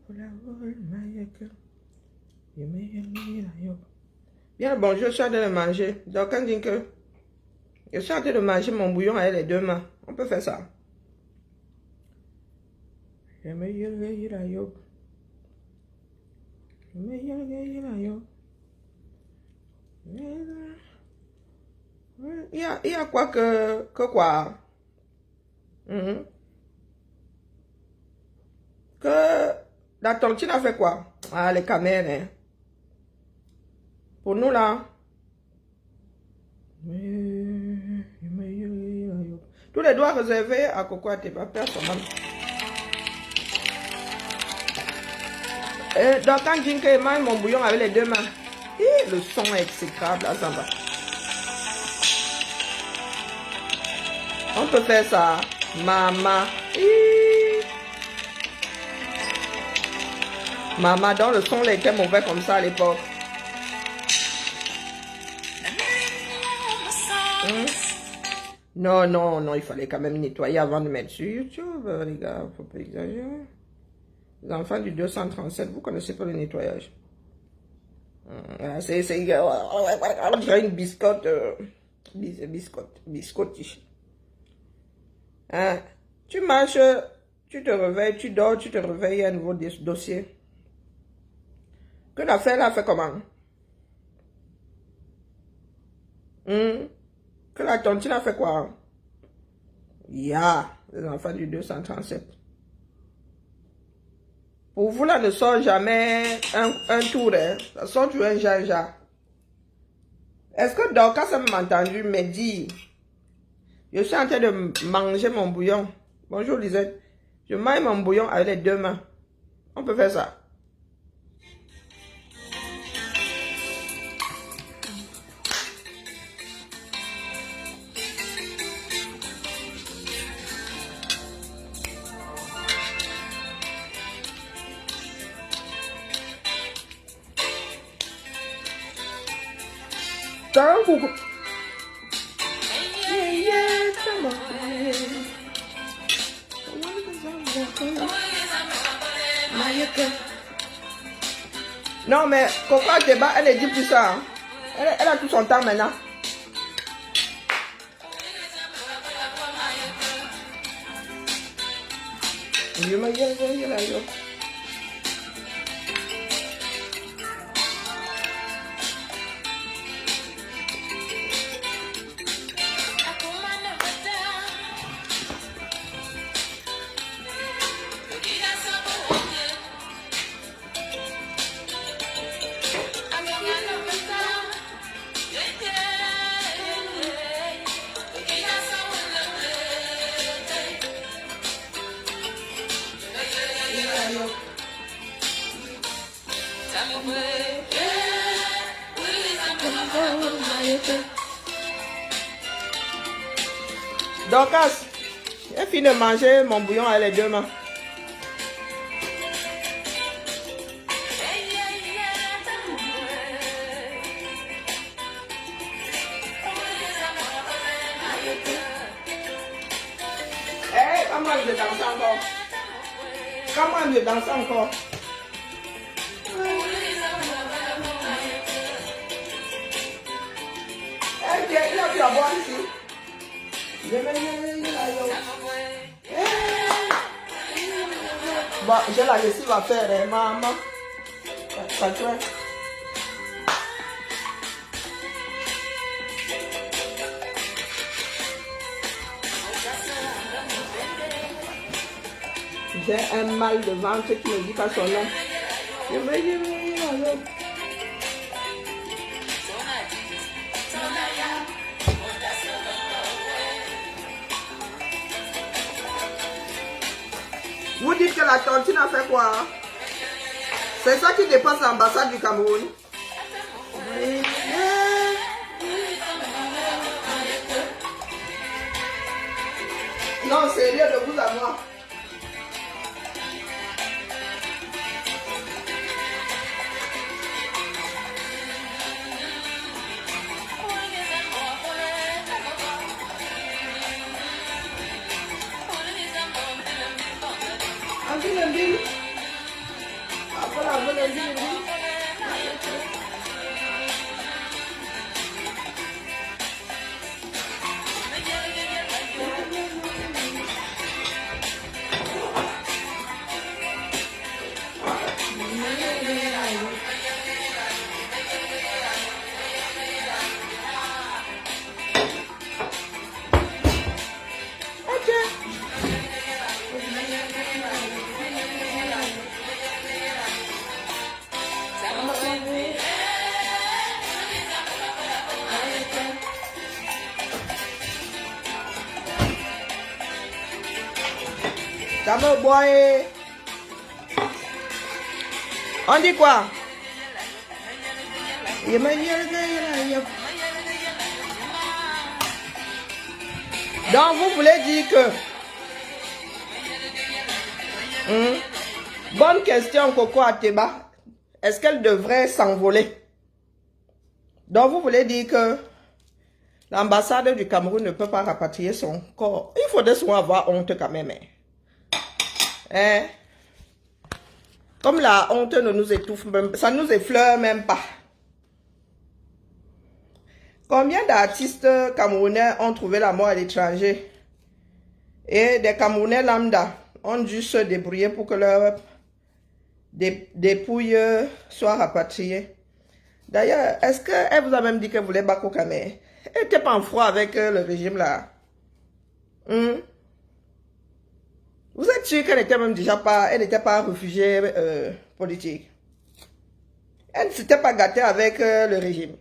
Bien, bon, je suis en train de manger. Donc, quand dit que je suis en train de manger mon bouillon avec les deux mains, on peut faire ça. Il y a quoi que quoi? Que la tontine a fait quoi? Ah, les camères, hein. Pour nous, là. Tous les doigts réservés à Coco à tes papas, donc, quand je dis que je mange mon bouillon avec les deux mains, le son est exécrable, là, ça va. On peut faire ça, maman. Maman, dans le son, il était mauvais comme ça à l'époque. Non, non, non, il fallait quand même nettoyer avant de mettre sur YouTube, les gars, faut pas exagérer. Les enfants du 237, vous connaissez pas le nettoyage. C'est, on dirait une biscotte, biscotte. Hein? Tu marches, tu te réveilles, tu dors, tu te réveilles, à un nouveau dossier. Que l'affaire là fait comment? Que la tontine a fait quoi? Les enfants du 237. Pour vous là ne sort jamais un tour, hein? Ça sort toujours un jaja. Est-ce que Dorcas a entendu me dire? Je suis en train de manger mon bouillon. Bonjour Lisette. Je mange mon bouillon avec les deux mains. On peut faire ça. T'as un coucou. Non, mais Coco Ateba, elle ne dit plus ça. Hein. Elle a tout son temps maintenant. Dorcas, j'ai fini de manger mon bouillon avec les deux mains. Comment je danse encore? Comment je danse encore? Il a pu avoir ici. Bon, j'ai la lessive à faire, maman. Ça te fait. J'ai un mal de ventre qui ne dit pas son nom. Vous dites que la tontine a fait quoi? C'est ça qui dépasse l'ambassade du Cameroun. Non, sérieux, de vous à moi. Ça me boit. On dit quoi? Donc vous voulez dire que... Bonne question, Coco Ateba. Est-ce qu'elle devrait s'envoler? Donc vous voulez dire que l'ambassade du Cameroun ne peut pas rapatrier son corps. Il faudrait souvent avoir honte quand même. Hein? Comme la honte ne nous étouffe même, ça ne nous effleure même pas. Combien d'artistes camerounais ont trouvé la mort à l'étranger? Et des Camerounais lambda ont dû se débrouiller pour que leurs dépouilles soient rapatriées. D'ailleurs, est-ce qu'elle vous a même dit qu'elle voulait Bako Kame? Elle n'était pas en froid avec le régime là. Vous êtes sûr qu'elle n'était même déjà pas, elle n'était pas réfugiée politique? Elle ne s'était pas gâtée avec le régime.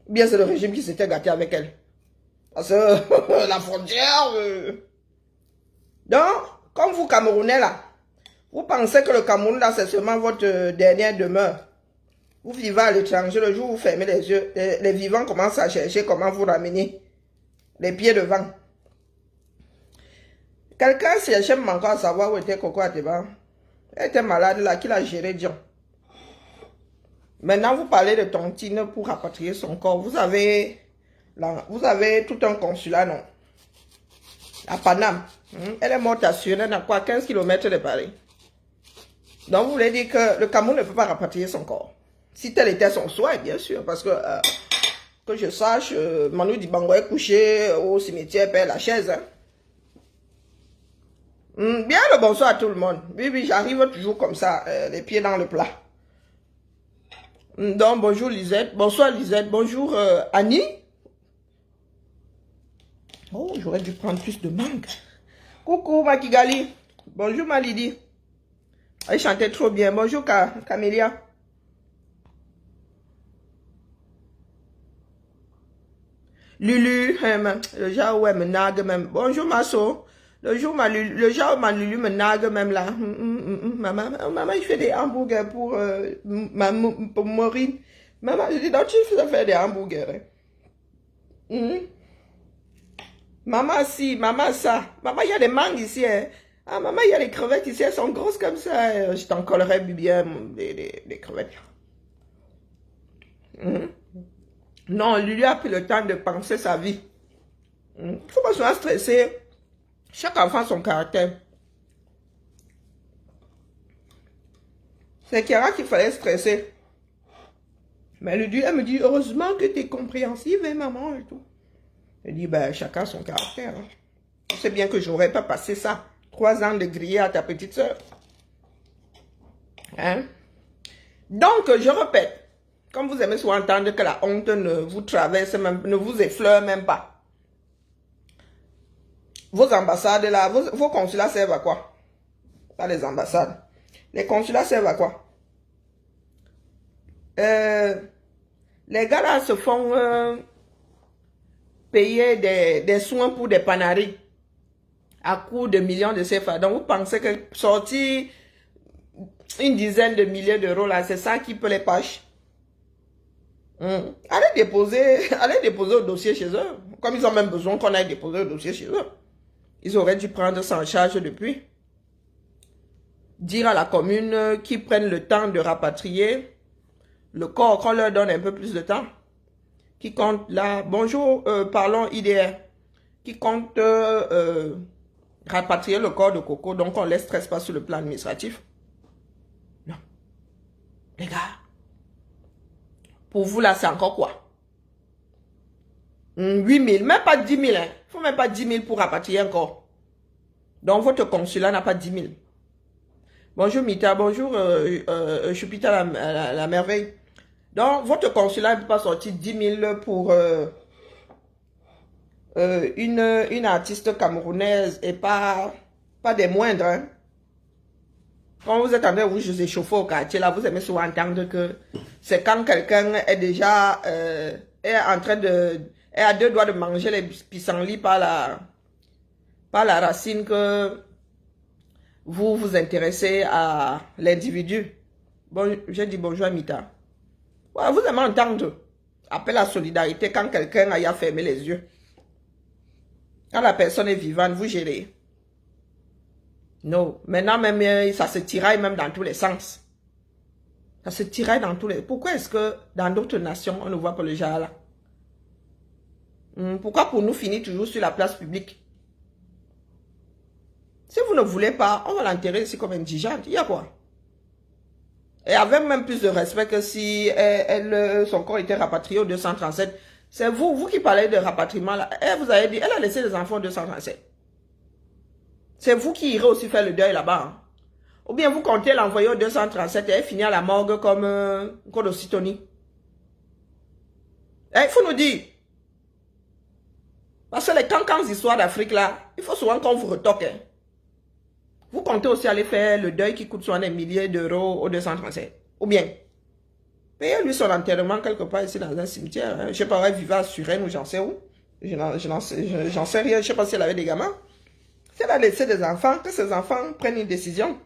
Ou bien c'est le régime qui s'était gâté avec elle. Parce que la frontière... Donc, comme vous Camerounais là, vous pensez que le Cameroun là c'est seulement votre dernière demeure. Vous vivez à l'étranger, le jour où vous fermez les yeux, les vivants commencent à chercher comment vous ramener les pieds devant. Quelqu'un cherchait encore à savoir où était Coco Ateba. Elle était malade là, qui l'a géré Dion. Maintenant, vous parlez de tontine pour rapatrier son corps. Vous avez tout un consulat, non? À Paname. Elle est morte assurée dans quoi? 15 km de Paris. Donc, vous voulez dire que le Cameroun ne peut pas rapatrier son corps. Si tel était son souhait, bien sûr. Parce que je sache, Manu Dibango est couché au cimetière Père Lachaise. Hein? Bien le bonsoir à tout le monde. Oui, oui, j'arrive toujours comme ça, les pieds dans le plat. Donc, bonjour Lisette. Bonsoir Lisette. Bonjour Annie. Oh, j'aurais dû prendre plus de mangue. Coucou Makigali. Bonjour Malidi. Elle chantait trop bien. Bonjour Camélia. Lulu, le genre où elle me nague même. Bonjour Masso. Le genre où ma Lulu me nague même là. Maman, je fais des hamburgers pour Maureen. Maman, je dis, donc tu fais faire des hamburgers. Maman, si, maman, ça. Maman, il y a des mangues ici. Hein. Ah, maman, il y a des crevettes ici. Elles sont grosses comme ça. Je t'en collerai bien des crevettes. Non, Lulu a pris le temps de penser sa vie. Il ne faut pas se stresser. Chaque enfant a son caractère. C'est Kiara qu'il fallait stresser. Mais Lulu, elle me dit, heureusement que tu es compréhensive, hein, maman, et tout. Elle dit, ben, chacun son caractère. Hein. Tu sais bien que je n'aurais pas passé ça. 3 ans de griller à ta petite soeur. Hein? Donc, je répète, comme vous aimez souvent entendre que la honte ne vous traverse même, ne vous effleure même pas. Vos ambassades là, vos consulats servent à quoi? Pas les ambassades. Les consulats servent à quoi? Les gars là se font payer des soins pour des panaries à coût de millions de CFA. Donc vous pensez que sortir une dizaine de milliers d'euros là, c'est ça qui peut les poches? Allez déposer au dossier chez eux. Comme ils ont même besoin qu'on aille déposer au dossier chez eux. Ils auraient dû prendre ça en charge depuis. Dire à la commune qu'ils prennent le temps de rapatrier le corps, qu'on leur donne un peu plus de temps. Qui compte là, bonjour, parlons IDR. Qui compte rapatrier le corps de Coco, donc on laisse stress pas sur le plan administratif. Non. Les gars, pour vous là, c'est encore quoi? 8 000, même pas 10 000. Il ne faut même pas 10 000 pour rapatrier encore. Donc, votre consulat n'a pas 10 000. Bonjour Mita, bonjour Chupita la merveille. Donc, votre consulat ne peut pas sortir 10 000 pour une artiste camerounaise et pas des moindres. Hein. Quand vous êtes en train de vous échauffer au quartier, là, vous aimez souvent entendre que c'est quand quelqu'un est déjà est en train de... est à 2 doigts de manger les pissenlits par la racine que vous vous intéressez à l'individu. Bon, j'ai dit bonjour à Mita. Ouais, vous aimez entendre appel à solidarité quand quelqu'un a fermé les yeux. Quand la personne est vivante, vous gérez. Non, maintenant même, ça se tiraille même dans tous les sens. Ça se tiraille dans tous les... Pourquoi est-ce que dans d'autres nations, on ne voit pas le genre là? Pourquoi pour nous finir toujours sur la place publique? Si vous ne voulez pas, on va l'enterrer ici comme indigente. Il y a quoi? Et avec même plus de respect que si son corps était rapatrié au 237. C'est vous qui parlez de rapatriement là. Et vous avez dit, elle a laissé les enfants au 237. C'est vous qui irez aussi faire le deuil là-bas. Hein. Ou bien vous comptez l'envoyer au 237 et elle finit à la morgue comme Kodositoni. Il faut nous dire. Parce que les cancans histoires d'Afrique là, il faut souvent qu'on vous retoque. Hein. Vous comptez aussi aller faire le deuil qui coûte souvent des milliers d'euros au 237. Ou bien, payez-lui son enterrement quelque part ici dans un cimetière. Hein. Je ne sais pas, elle vivait à Suresnes ou j'en sais où. J'en sais rien. Je ne sais pas si elle avait des gamins. Si elle a laissé des enfants, que ces enfants prennent une décision.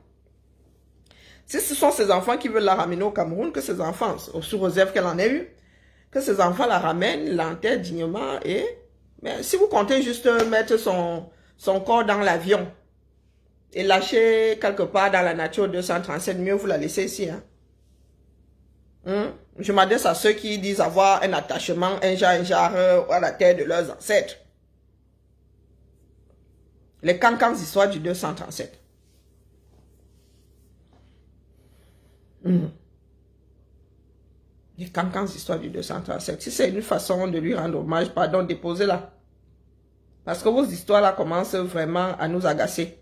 Si ce sont ces enfants qui veulent la ramener au Cameroun, que ces enfants, sous réserve qu'elle en ait eu, que ces enfants la ramènent, l'enterrent dignement et... Mais si vous comptez juste mettre son corps dans l'avion et lâcher quelque part dans la nature 237, mieux vous la laissez ici. Hein? Je m'adresse à ceux qui disent avoir un attachement, un genre à la terre de leurs ancêtres. Les cancans histoires du 237. Les cancans histoires du 237. Si c'est une façon de lui rendre hommage, pardon, déposez-la. Parce que vos histoires là commencent vraiment à nous agacer.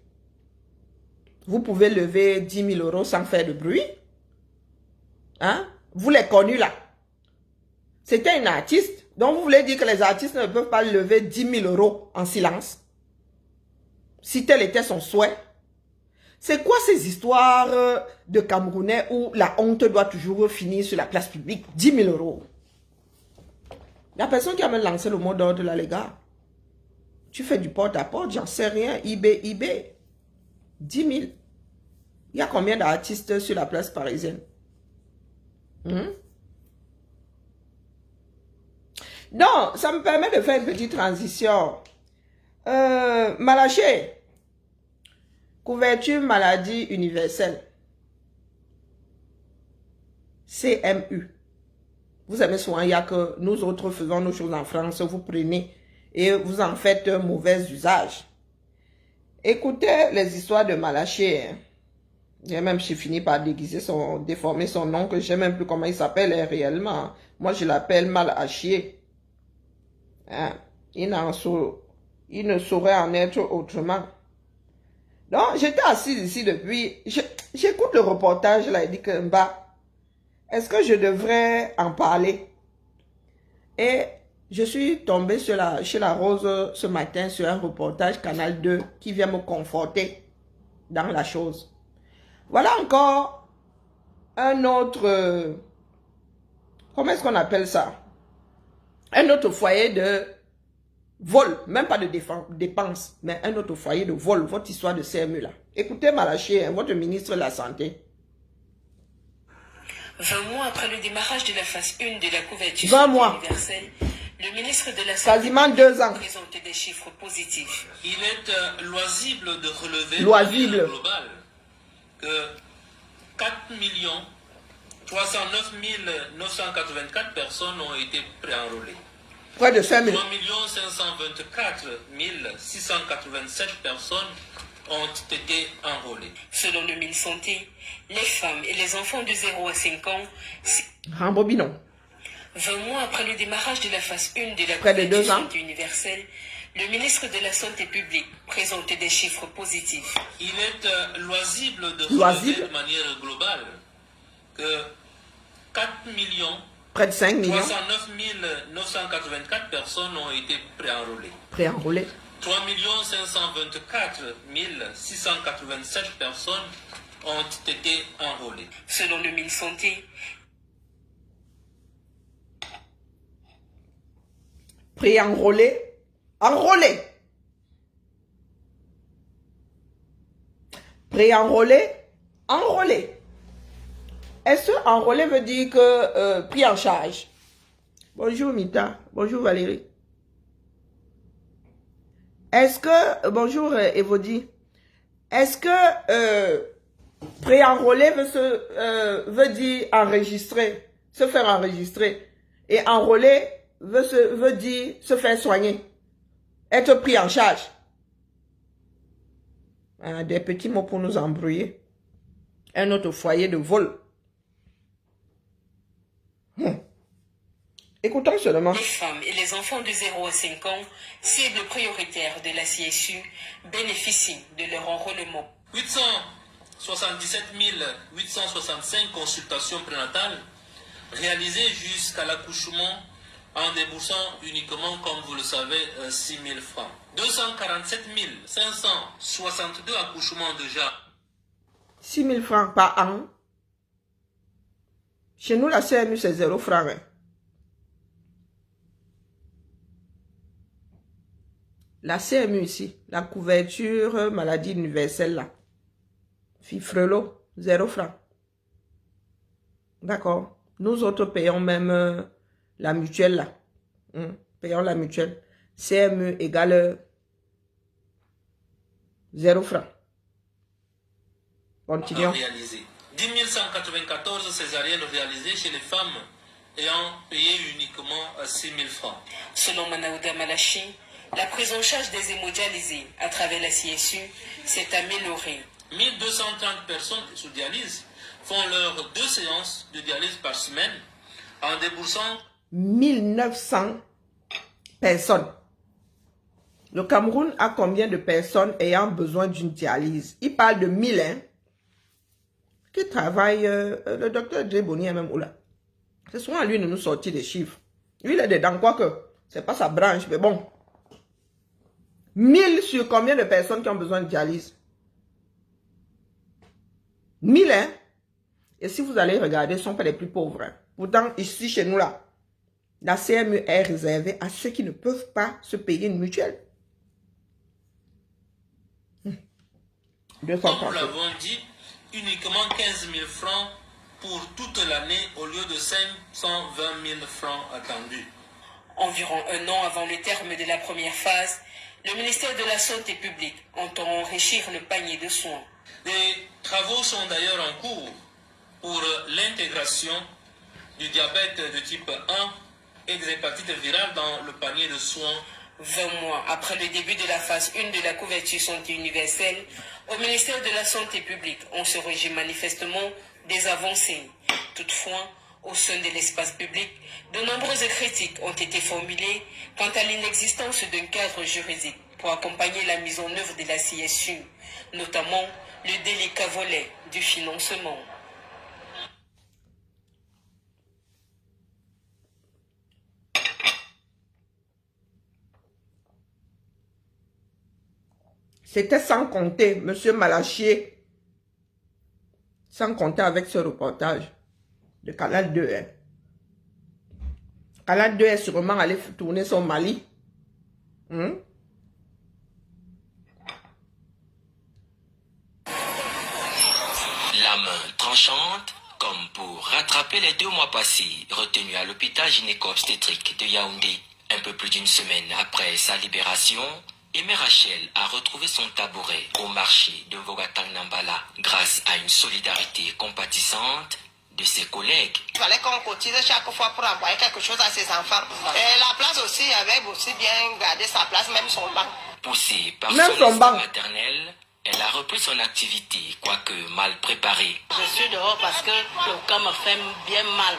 Vous pouvez lever 10 000 euros sans faire de bruit. Hein? Vous les connus là. C'était une artiste. Donc vous voulez dire que les artistes ne peuvent pas lever 10 000 euros en silence. Si tel était son souhait. C'est quoi ces histoires de Camerounais où la honte doit toujours finir sur la place publique? 10 000 euros. Il n'y a personne qui a même lancé le mot d'ordre là, les gars. Tu fais du porte-à-porte, j'en sais rien. eBay. 10 000. Il y a combien d'artistes sur la place parisienne? Donc, ça me permet de faire une petite transition. Malaché. Couverture maladie universelle. CMU. Vous savez souvent, il y a que nous autres faisons nos choses en France, vous prenez et vous en faites un mauvais usage. Écoutez les histoires de Malaché. Hein. J'ai fini par déformer son nom, que je ne sais même plus comment il s'appelle réellement. Moi, je l'appelle Malaché. Hein? Il ne saurait en être autrement. Donc, j'étais assise ici depuis, j'écoute le reportage là, il dit que, est-ce que je devrais en parler? Et je suis tombée chez la Rose ce matin sur un reportage Canal 2 qui vient me conforter dans la chose. Voilà encore un autre, comment est-ce qu'on appelle ça? Un autre foyer de vol, même pas de dépenses, mais un autre foyer de vol, votre histoire de CMU là. Écoutez Malaché, votre ministre de la Santé. 20 mois après le démarrage de la phase 1 de la couverture 20 mois. universelle, le ministre de la Santé Quasiment 2 ans. présente des chiffres positifs. Il est loisible de relever global que 4 309 984 personnes ont été préenrôlées. Près de 5 000. 3 524 687 personnes ont été enrôlés. Selon le Minsanté, les femmes et les enfants de 0 à 5 ans, Rembobinons. 20 mois après le démarrage de la phase 1 de la Près de 2 couverture ans. santé universelle, le ministre de la Santé publique présente des chiffres positifs. Il est loisible de Loisible. relever de manière globale que 4 Près de 5 millions 309 984 personnes ont été préenrôlées. préenrôlés. 3 524 687 personnes ont été enrôlées. Selon le Minsanté, Préenrôlés. Enrôlés. Préenrôlés. Enrôlés. Est-ce que enrôlé veut dire que pris en charge? Bonjour Mita. Bonjour Valérie. Est-ce que, bonjour Evody. Est-ce que préenrôlé veut dire enregistrer, se faire enregistrer? Et enrôlé veut dire se faire soigner, être pris en charge. Des petits mots pour nous embrouiller. Un autre foyer de vol. Écoutons seulement. les femmes et les enfants de 0 à 5 ans, cibles prioritaires de la CSU, bénéficient de leur enrôlement. 877 865 consultations prénatales réalisées jusqu'à l'accouchement en déboursant uniquement, comme vous le savez, 6 000 francs. 247 562 accouchements déjà 6 000 francs par an. Chez nous, la CMU, c'est 0 francs. Hein. La CMU ici, la couverture maladie universelle là. Fifrelo, 0 francs. D'accord. Nous autres payons même la mutuelle là. Payons la mutuelle. CMU égale 0 francs. Continuons. réalisées. 10 194 césariennes réalisées chez les femmes ayant payé uniquement 6 000 francs. Selon Manaouda Malachi, la prise en charge des hémodialysés à travers la CSU s'est améliorée. 1230 personnes sous dialyse font leurs 2 séances de dialyse par semaine en déboursant 1900 personnes. Le Cameroun a combien de personnes ayant besoin d'une dialyse? Il parle de 1000, hein, qui travaille, le docteur Djeboni est même où là. C'est souvent à lui de nous sortir des chiffres. Lui, il est dedans, quoique, c'est pas sa branche, mais bon. 1000 sur combien de personnes qui ont besoin de dialyse? 1000, hein? Et si vous allez regarder, ce ne sont pas les plus pauvres. Hein. Pourtant, ici, chez nous, là, la CMU est réservée à ceux qui ne peuvent pas se payer une mutuelle. Comme nous l'avons dit, uniquement 15 000 francs pour toute l'année au lieu de 520 000 francs attendus. Environ un an avant le terme de la première phase, le ministère de la Santé publique entend enrichir le panier de soins. Des travaux sont d'ailleurs en cours pour l'intégration du diabète de type 1 et des hépatites virales dans le panier de soins. 20 mois après le début de la phase 1 de la couverture santé universelle, au ministère de la Santé publique, on se réjouit manifestement des avancées. Toutefois, au sein de l'espace public, de nombreuses critiques ont été formulées quant à l'inexistence d'un cadre juridique pour accompagner la mise en œuvre de la CSU, notamment le délicat volet du financement. C'était sans compter, monsieur Malachier, sans compter avec ce reportage de Canal 2. Hein. Canal 2 est sûrement allé tourner son Mali. La main tranchante, comme pour rattraper les 2 mois passés, retenu à l'hôpital gynéco-obstétrique de Yaoundé. Un peu plus d'une semaine après sa libération, Aimé Rachel a retrouvé son tabouret au marché de Vogatang Nambala grâce à une solidarité compatissante de ses collègues. Il fallait qu'on cotise chaque fois pour envoyer quelque chose à ses enfants. Et la place aussi avait aussi bien gardé sa place, même son banc. Poussé par Même son son banc. maternel, Elle a repris son activité, quoique mal préparée. Je suis dehors parce que le camp me fait bien mal.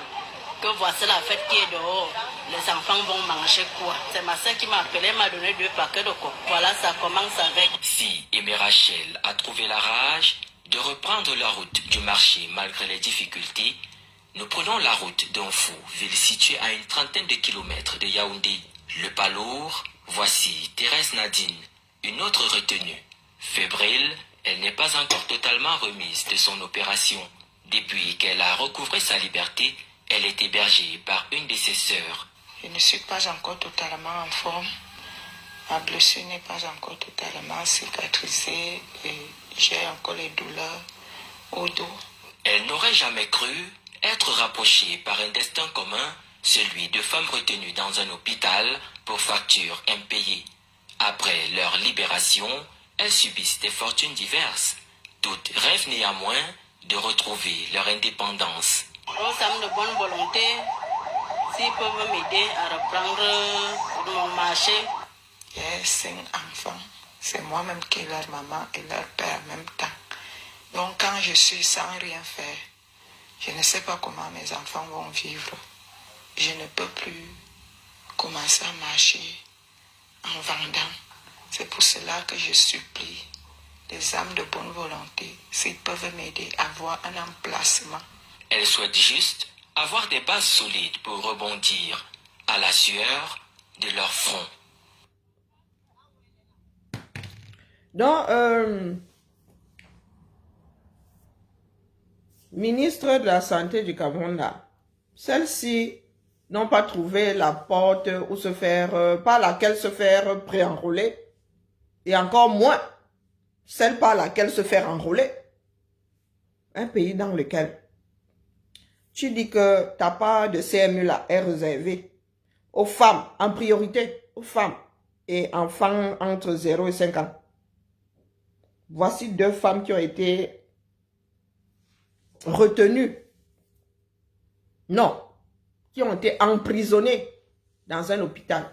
Que voici la fête qui est dehors. Les enfants vont manger quoi? C'est ma soeur qui m'a appelé, m'a donné 2 paquets de coco. Voilà, ça commence avec. Si Aimé Rachel a trouvé la rage de reprendre la route du marché malgré les difficultés, nous prenons la route d'Onfou, ville située à une trentaine de kilomètres de Yaoundé. Le pas lourd, voici Thérèse Nadine, une autre retenue. Fébrile, elle n'est pas encore totalement remise de son opération. Depuis qu'elle a recouvré sa liberté, elle est hébergée par une de ses sœurs. Je ne suis pas encore totalement en forme. Ma blessure n'est pas encore totalement cicatrisée et j'ai encore les douleurs au dos. Elle n'aurait jamais cru être rapprochée par un destin commun, celui de femmes retenues dans un hôpital pour factures impayées. Après leur libération, elles subissent des fortunes diverses. Toutes rêvent néanmoins de retrouver leur indépendance. Aux femmes de bonne volonté, s'ils peuvent m'aider à reprendre mon marché. J'ai 5 enfants. C'est moi-même qui est leur maman et leur père en même temps. Donc quand je suis sans rien faire, je ne sais pas comment mes enfants vont vivre. Je ne peux plus commencer à marcher en vendant. C'est pour cela que je supplie les âmes de bonne volonté, s'ils peuvent m'aider à avoir un emplacement. Elles souhaitent juste avoir des bases solides pour rebondir à la sueur de leur front. Donc, ministre de la Santé du Cameroun, là, celles-ci n'ont pas trouvé la porte où se faire, par laquelle se faire pré-enrôler, et encore moins celle par laquelle se faire enrôler. Un pays dans lequel tu dis que ta part de CMU là est réservée aux femmes, en priorité aux femmes et enfants entre 0 et 5 ans. Voici 2 femmes qui ont été retenues. Non, qui ont été emprisonnées dans un hôpital.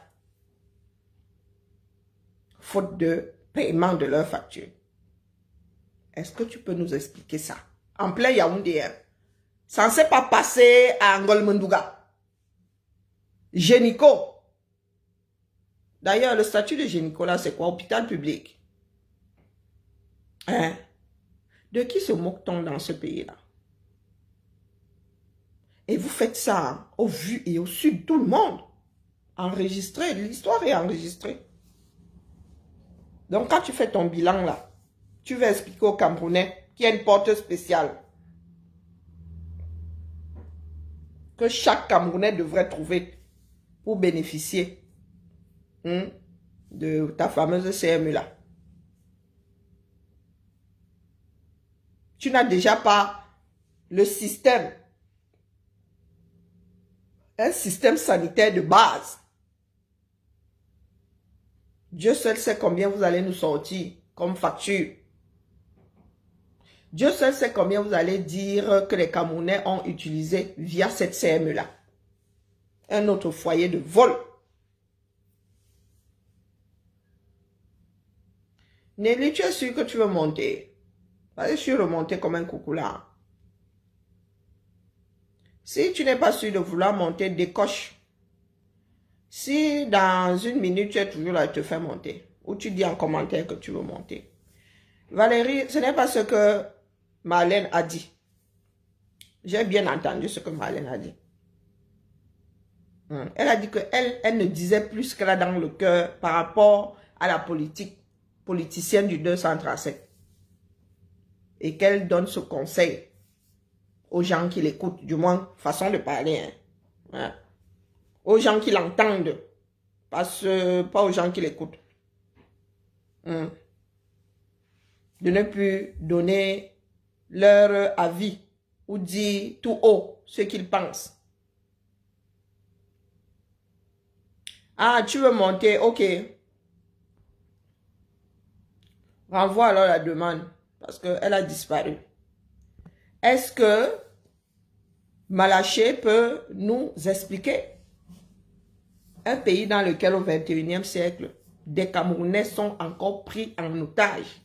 Faute de paiement de leurs factures. Est-ce que tu peux nous expliquer ça? En plein Yaoundé, ça ne s'est pas passé à Ngolmendouga. Génico. D'ailleurs, le statut de Génico, là, c'est quoi? Hôpital public. Hein? De qui se moque-t-on dans ce pays-là? Et vous faites ça hein, au vu et au su de tout le monde. Enregistré, l'histoire est enregistrée. Donc, quand tu fais ton bilan, là, tu vas expliquer aux Camerounais qu'il y a une porte spéciale que chaque Camerounais devrait trouver pour bénéficier de ta fameuse CMU là. Tu n'as déjà pas le système, un système sanitaire de base. Dieu seul sait combien vous allez nous sortir comme facture. Dieu seul sait combien vous allez dire que les Camerounais ont utilisé via cette CME-là. Un autre foyer de vol. Nelly, tu es sûr que tu veux monter? Parce que je suis remonté comme un coucou là. Si tu n'es pas sûr de vouloir monter, décoche. Si dans une minute, tu es toujours là, je te fais monter. Ou tu dis en commentaire que tu veux monter. Valérie, ce n'est pas ce que Marlène a dit. J'ai bien entendu ce que Marlène a dit. Elle a dit qu'elle ne disait plus ce qu'elle a dans le cœur par rapport à la politicienne du 237. Et qu'elle donne ce conseil aux gens qui l'écoutent, du moins, façon de parler. Hein. Aux gens qui l'entendent, pas aux gens qui l'écoutent. De ne plus donner leur avis ou dire tout haut ce qu'ils pensent. Ah, tu veux monter, ok. Renvoie alors la demande parce qu'elle a disparu. Est-ce que Malaché peut nous expliquer un pays dans lequel au 21e siècle, des Camerounais sont encore pris en otage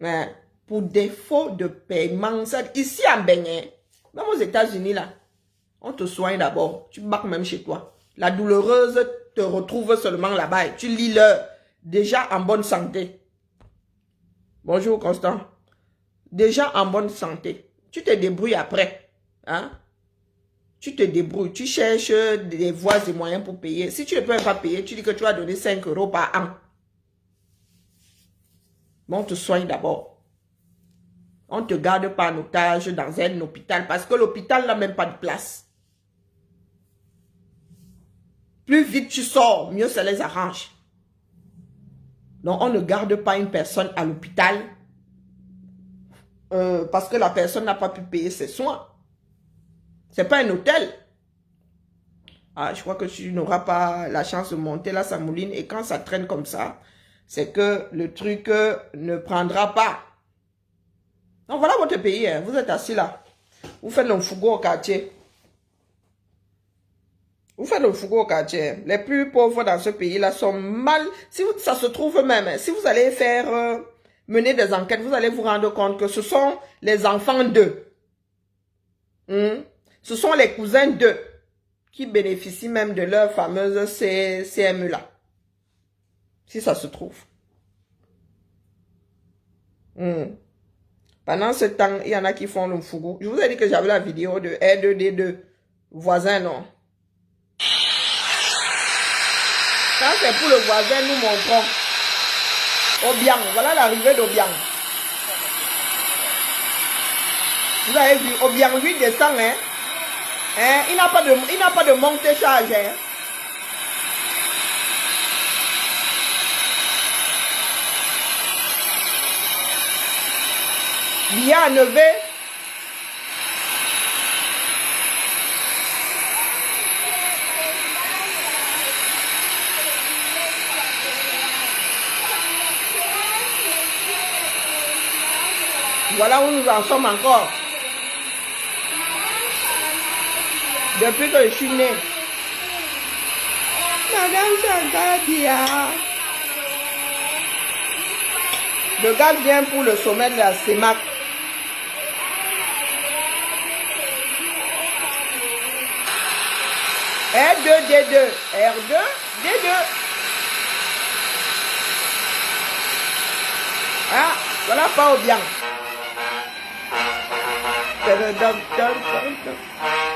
Hein, pour défaut de paiement. Ça, ici en Bénin, même aux États-Unis, là, on te soigne d'abord. Tu bacs même chez toi. La douloureuse te retrouve seulement là-bas. Tu lis l'heure. Déjà en bonne santé. Bonjour, Constant. Déjà en bonne santé. Tu te débrouilles après. Hein? Tu te débrouilles. Tu cherches des voies et moyens pour payer. Si tu ne peux pas payer, tu dis que tu vas donner 5 € par an. Mais on te soigne d'abord. On ne te garde pas en otage dans un hôpital parce que l'hôpital n'a même pas de place. Plus vite tu sors, mieux ça les arrange. Donc, on ne garde pas une personne à l'hôpital parce que la personne n'a pas pu payer ses soins. Ce n'est pas un hôtel. Ah, je crois que tu n'auras pas la chance de monter là, ça mouline. Et quand ça traîne comme ça, c'est que le truc ne prendra pas. Donc, voilà votre pays. Hein. Vous êtes assis là. Vous faites le fougo au quartier. Vous faites le fougo au quartier. Les plus pauvres dans ce pays-là sont mal. Si ça se trouve même, si vous allez faire mener des enquêtes, vous allez vous rendre compte que ce sont les enfants d'eux. Ce sont les cousins d'eux qui bénéficient même de leur fameuse CMU-là. Si ça se trouve. Pendant ce temps, il y en a qui font le fougou. Je vous ai dit que j'avais la vidéo de R2D2, voisin, non? Ça, c'est pour le voisin, nous montrons. Obiang, voilà l'arrivée d'Obiang. Vous avez vu, Obiang, lui, descend, hein? Il n'a pas de montée charge, hein? Bien à Nevé. Voilà où nous en sommes encore. Depuis que je suis née. Madame Chantadia. Le gars vient pour le sommet de la CEMAC. R2D2. R2D2. Ah, voilà pas au bien.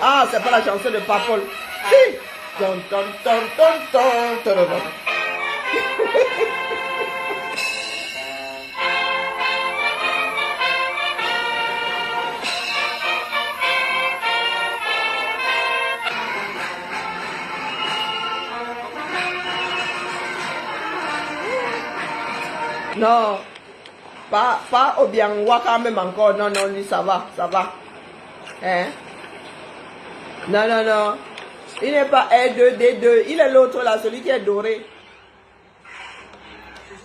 Ah, c'est pas la chanson de Papol. Si. Non, pas Obiang Waka même encore. Non, non, lui, ça va. Hein? Non. Il n'est pas R2D2. Il est l'autre là, celui qui est doré.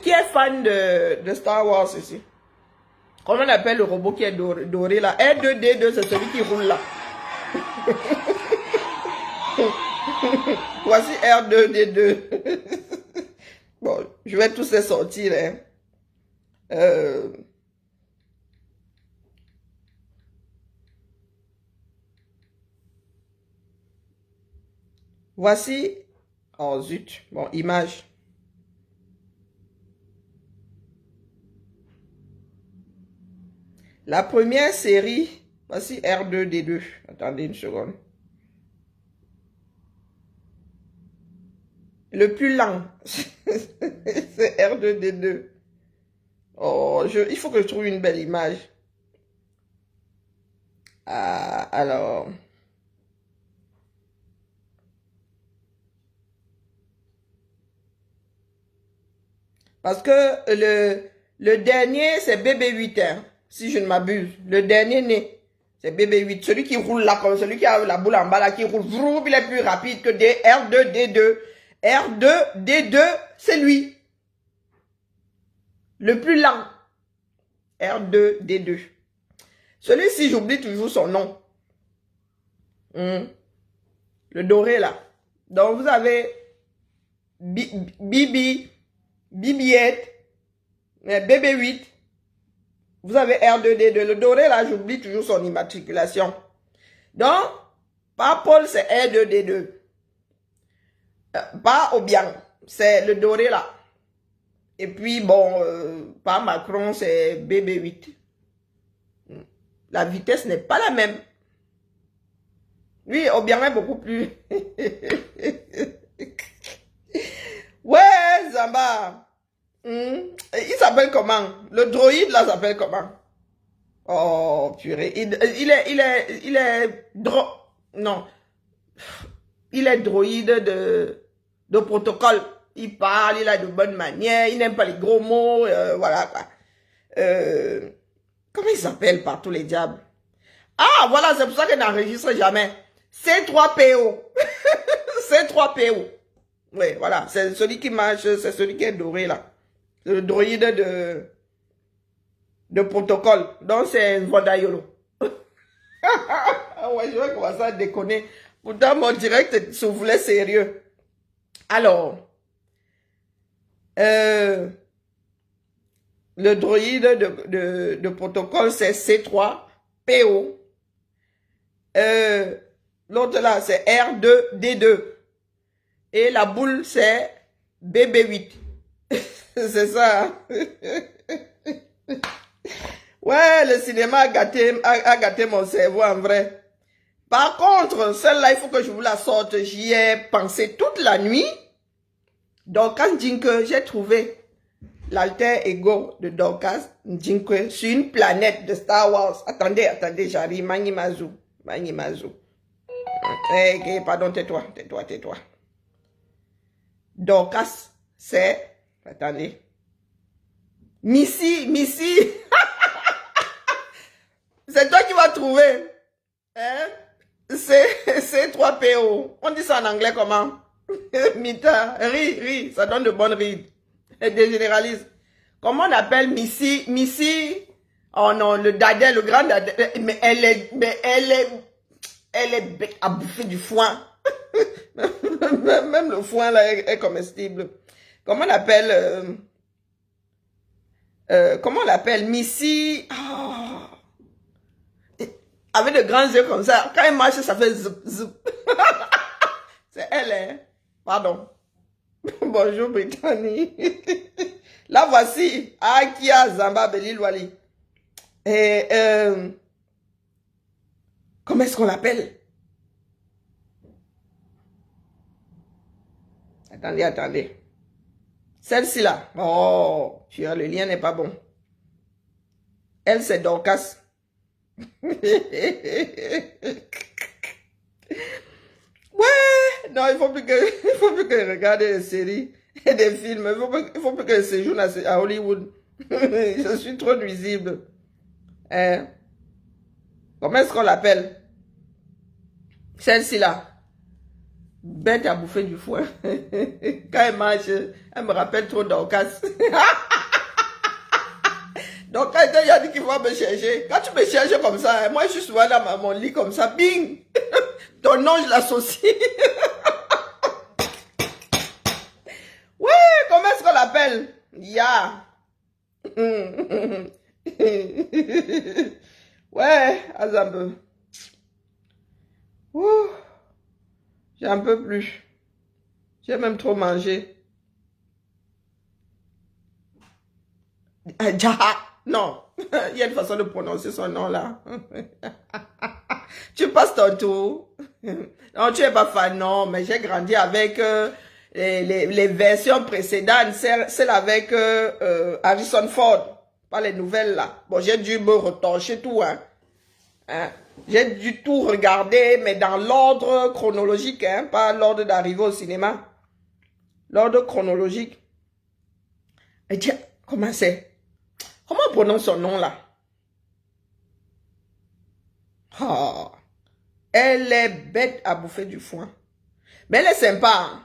Qui est fan de Star Wars ici? Comment on appelle le robot qui est doré là? R2D2, c'est celui qui roule là. Voici R2D2. Bon, je vais tous les sortir. Hein. Voici. Oh zut. Bon, image. La première série. Voici R2D2. Attendez une seconde. Le plus lent. C'est R2D2. Oh, il faut que je trouve une belle image. Ah, alors. Parce que le dernier, c'est BB8, hein, si je ne m'abuse. Le dernier né, c'est BB8. Celui qui roule là, comme celui qui a la boule en bas là, qui roule, vroom, il est plus rapide que des R2D2. R2D2, c'est lui. Le plus lent. R2D2. Celui-ci, j'oublie toujours son nom. Le doré là. Donc vous avez Bibi, BB8, BB8. Vous avez R2D2. Le doré, là, j'oublie toujours son immatriculation. Donc, pas Paul, c'est R2D2. Pas Obiang, c'est le doré, là. Et puis, bon, pas Macron, c'est BB8. La vitesse n'est pas la même. Lui, Obiang est beaucoup plus... Ouais, Zamba. Il s'appelle comment? Le droïde, là, s'appelle comment? Oh, purée. Il est non. Il est droïde de protocole. Il parle, il a de bonnes manières, il n'aime pas les gros mots, voilà, quoi. Comment il s'appelle par tous les diables? Ah, voilà, c'est pour ça qu'il n'enregistre jamais. C3PO. C3PO. Oui, voilà, c'est celui qui marche, c'est celui qui est doré, là. Le droïde de protocole. Donc, c'est Vodayolo. Ouais, je vais commencer à déconner. Pourtant, mon direct se voulait sérieux. Alors, le droïde de protocole, c'est C3PO. L'autre là, c'est R2D2. Et la boule, c'est BB8. C'est ça. Ouais, le cinéma a gâté mon cerveau en vrai. Par contre, celle-là, il faut que je vous la sorte. J'y ai pensé toute la nuit. Dorcas Ndjinkwe, j'ai trouvé l'alter ego de Dorcas Ndjinkwe sur une planète de Star Wars. Attendez, j'arrive. Manimazu. Pardon, tais-toi. Dorcas, c'est... Attendez. Missy. C'est toi qui vas trouver. Hein? C'est 3PO. On dit ça en anglais comment? Mita. Ri. Ça donne de bonnes rides. Elle dégénéralise. Comment on appelle Missy? Oh non, le dadais, le grand dadais. Mais elle est à bouffer du foin. Même le foin là est comestible. Comment on l'appelle Missy? Oh. Avec de grands yeux comme ça. Quand elle marche, ça fait zoup, zoup. C'est elle, hein? Pardon. Bonjour, Brittany. La voici. Akia Zamba Belilwali. Et, comment est-ce qu'on l'appelle? Attendez. Celle-ci là. Oh, le lien n'est pas bon. Elle, c'est Dorcas. Ouais, non, il faut plus que je regarde des séries et des films. Il faut plus que je séjourne à Hollywood. Je suis trop nuisible. Hein? Comment est-ce qu'on l'appelle? Celle-ci là. Bête à bouffer du foin. Quand elle marche, elle me rappelle trop Dorcas. Donc, quand il a dit qu'il va me chercher, quand tu me cherches comme ça, moi je suis souvent dans mon lit comme ça, bing! Ton nom, je l'associe. Ouais, comment est-ce qu'on l'appelle? Ya. Ouais, Azambe. J'en peux plus. J'ai même trop mangé. Jaha. Non, il y a une façon de prononcer son nom là. Tu passes ton tour. Non, tu n'es pas fan, non, mais j'ai grandi avec les versions précédentes, celle avec Harrison Ford, pas les nouvelles là. Bon, j'ai dû me retorcher tout, hein. J'ai dû tout regarder, mais dans l'ordre chronologique, hein, pas l'ordre d'arrivée au cinéma. L'ordre chronologique. Et tiens, comment c'est? Comment on prononce son nom là? Oh, elle est bête à bouffer du foin. Mais elle est sympa.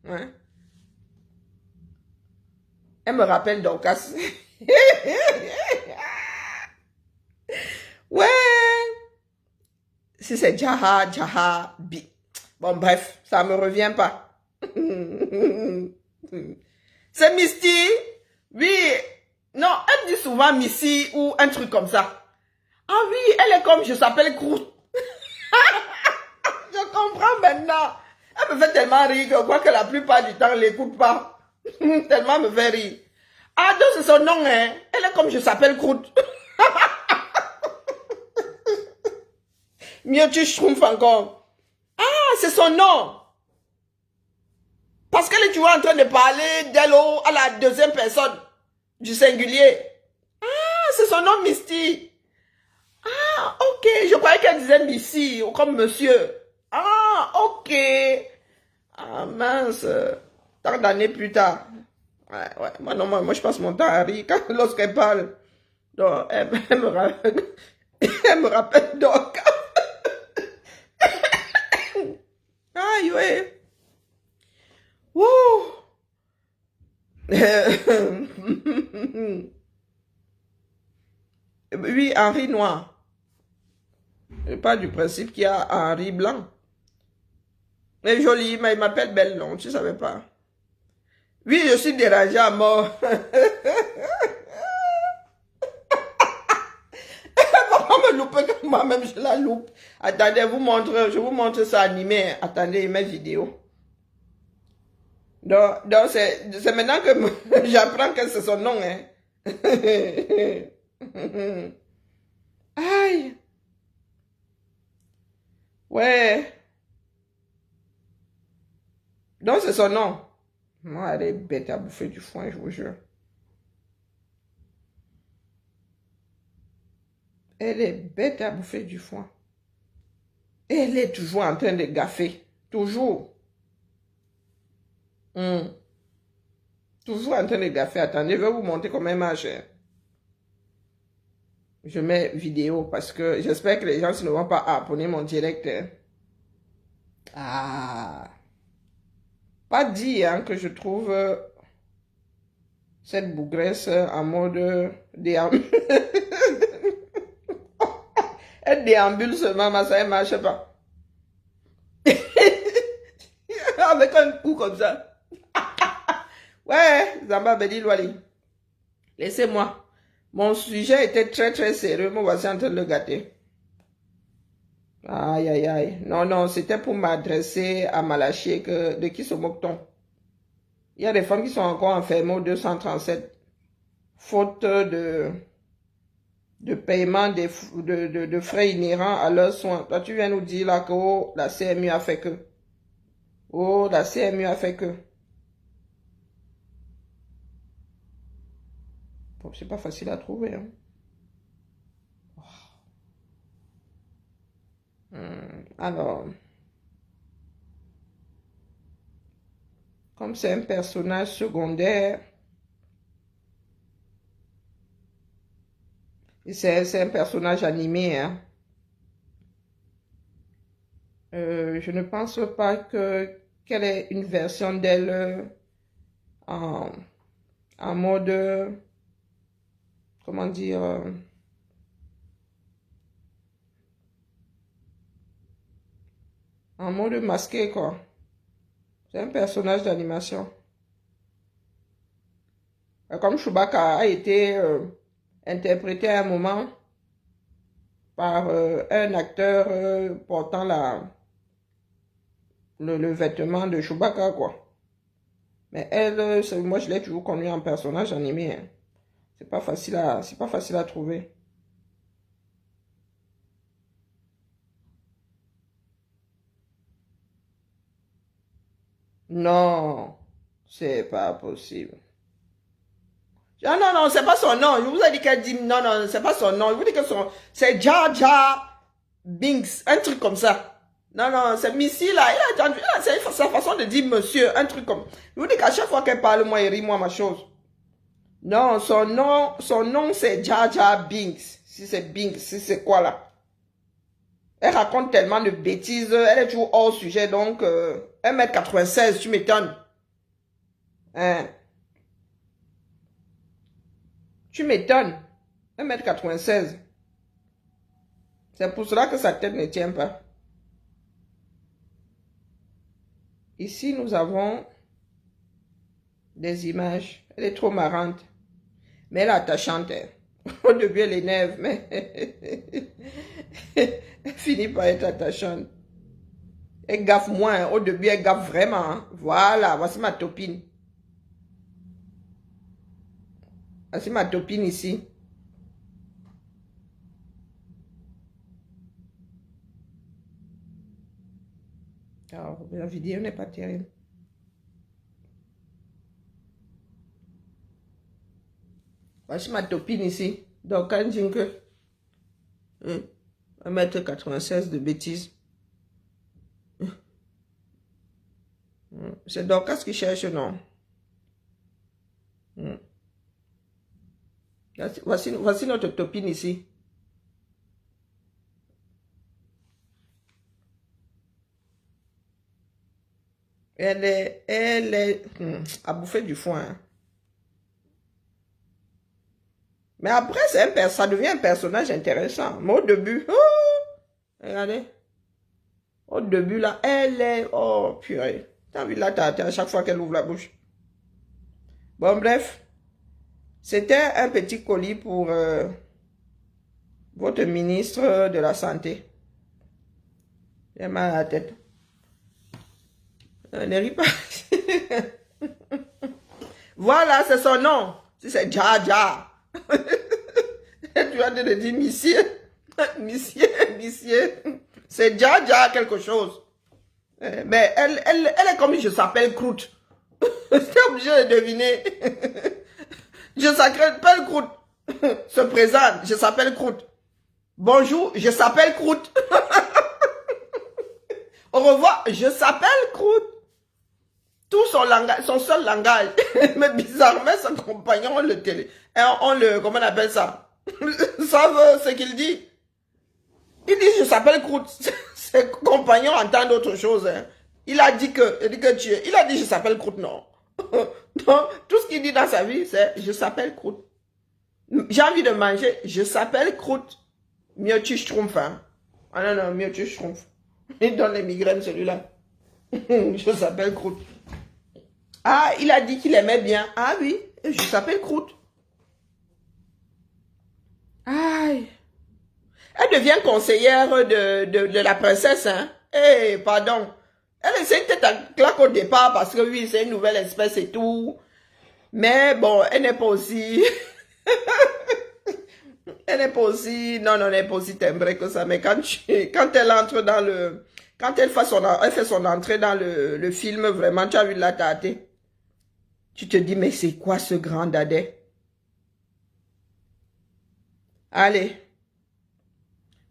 Hein? Elle me rappelle Dorcas. Ouais. Si c'est Jaha, Bi. Bon, bref, ça me revient pas. C'est Misty. Oui. Non, elle dit souvent Missy ou un truc comme ça. Ah oui, elle est comme je s'appelle Croûte. Je comprends maintenant. Elle me fait tellement rire que je crois que la plupart du temps, elle n'écoute pas. Tellement elle me fait rire. Ah, donc c'est son nom, hein. Elle est comme je s'appelle Croûte. Mieux tu schtroumpfes encore. Ah, c'est son nom. Parce qu'elle est toujours en train de parler d'elle à la deuxième personne du singulier. Ah, c'est son nom Misty. Ah, ok. Je croyais qu'elle disait Missy, comme monsieur. Ah, ok. Ah, mince. Tant d'années plus tard. Ouais, ouais. Moi, non, moi, je passe mon temps à rire lorsqu'elle parle. Donc, elle me rappelle, elle me rappelle donc. Aïe, ouais. Wouh. Oui, Henri noir. Je pas du principe qu'il y a Henri blanc. Mais joli, mais il m'appelle Belle non, tu savais pas. Oui, je suis dérangé à mort. Maman me loupe que moi-même je la loupe. Attendez, je vous montre ça animé. Attendez, mes vidéos. Donc c'est maintenant que j'apprends que c'est son nom. Hein. Aïe. Ouais. Donc c'est son nom. Moi, elle est bête à bouffer du foin, je vous jure. Elle est bête à bouffer du foin. Elle est toujours en train de gaffer. Toujours. Toujours en train de gaffer. Attendez, je vais vous montrer comment elle marche. Je mets vidéo parce que j'espère que les gens ne vont pas abonner mon direct. Ah. Pas dit hein, que je trouve cette bougresse en mode déambule. Elle déambule seulement, mais ça ne marche pas. Avec un coup comme ça. Ouais, Zamba Bedi Louali. Laissez-moi. Mon sujet était très très sérieux. Moi, voici en train de le gâter. Aïe, aïe, aïe. Non, non, c'était pour m'adresser à Malachier. De qui se moque-t-on? Il y a des femmes qui sont encore enfermées au 237. Faute de paiement de frais inhérents à leurs soins. Toi, tu viens nous dire là que oh, la CMU a fait que. Oh, la CMU a fait que. Bon, c'est pas facile à trouver. Hein. Alors, comme c'est un personnage secondaire, et c'est un personnage animé, hein, je ne pense pas qu'elle ait une version d'elle en mode, comment dire, en mode masqué, quoi. C'est un personnage d'animation. Comme Chewbacca a été interprété à un moment par un acteur portant le vêtement de Chewbacca, quoi. Mais elle, moi, je l'ai toujours connue en personnage animé. Hein. C'est pas facile à trouver. Non, c'est pas possible. Ah non, non, c'est pas son nom. Je vous ai dit qu'elle dit non, non, c'est pas son nom. Je vous dis que c'est Jar Jar Binks, un truc comme ça. Non, non, c'est Missy là. C'est sa façon de dire monsieur, un truc comme. Je vous dis qu'à chaque fois qu'elle parle, moi, il rit, moi, ma chose. Non, son nom c'est Jar Jar Binks. Si c'est Binks, si c'est quoi là? Elle raconte tellement de bêtises, elle est toujours hors sujet, donc 1m96, tu m'étonnes. Hein? Tu m'étonnes. 1m96. C'est pour cela que sa tête ne tient pas. Ici, nous avons des images. Elle est trop marrante. Mais elle est attachante. Hein. Au début, elle énerve, mais elle finit par être attachante. Elle gaffe moins. Hein. Au début, elle gaffe vraiment. Hein. Voilà, voici ma topine. Voici ma topine ici. Alors, la vidéo n'est pas terrible. Voici ma topine ici. Donc, quand je dis que 1,96 m de bêtises. C'est Dorcas qui cherche, non? Voici notre topine ici. Elle est à bouffer du foin. Hein. Mais après, ça devient un personnage intéressant. Mais au début, regardez. Au début, là, elle est... Oh, purée. T'as vu, là, à chaque fois qu'elle ouvre la bouche. Bon, bref. C'était un petit colis pour votre ministre de la Santé. J'ai mal à la tête. Ne ris pas. Voilà, c'est son nom. Si c'est Dja. Tu as de dire monsieur. Monsieur. C'est Dja quelque chose. Mais elle est comme je s'appelle Croûte. C'est obligé de deviner. Je s'appelle Croûte. Se présente, je s'appelle Croûte. Bonjour, je s'appelle Croûte. Au revoir, je s'appelle Croûte. Tout son langage, son seul langage. Mais bizarrement, son compagnon, comment on appelle ça? Savent ce qu'il dit. Il dit, je s'appelle Croûte. Ses compagnons entendent autre chose. Hein. Il a dit je s'appelle Croûte, non. Donc, tout ce qu'il dit dans sa vie, c'est, je s'appelle Croûte. J'ai envie de manger, je s'appelle Croûte. Mieux tu schtroumpf, hein. Ah non, mieux tu schtroumpf. Il donne les migraines, celui-là. Je s'appelle Croûte. Ah, il a dit qu'il aimait bien. Ah oui, je s'appelle Croûte. Aïe. Elle devient conseillère de la princesse, hein. Eh, pardon. Elle essaie peut-être à claque au départ parce que oui, c'est une nouvelle espèce et tout. Mais bon, elle n'est pas aussi... elle n'est pas aussi... Non, elle n'est pas aussi timbrée que ça. Mais quand elle entre dans le... Quand elle fait son entrée dans le film, vraiment, tu as vu la tâter. Tu te dis, mais c'est quoi ce grand dadais? Allez.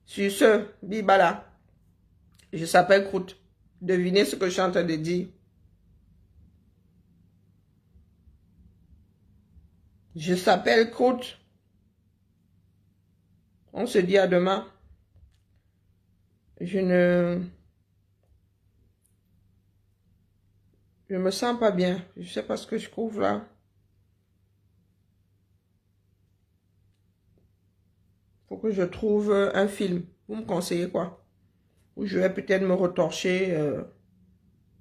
Sur ce, bibala. Je s'appelle Croûte. Devinez ce que je suis en train de dire. Je s'appelle Croûte. On se dit à demain. Je me sens pas bien. Je sais pas ce que je trouve là. Faut que je trouve un film. Vous me conseillez quoi? Ou je vais peut-être me retorcher.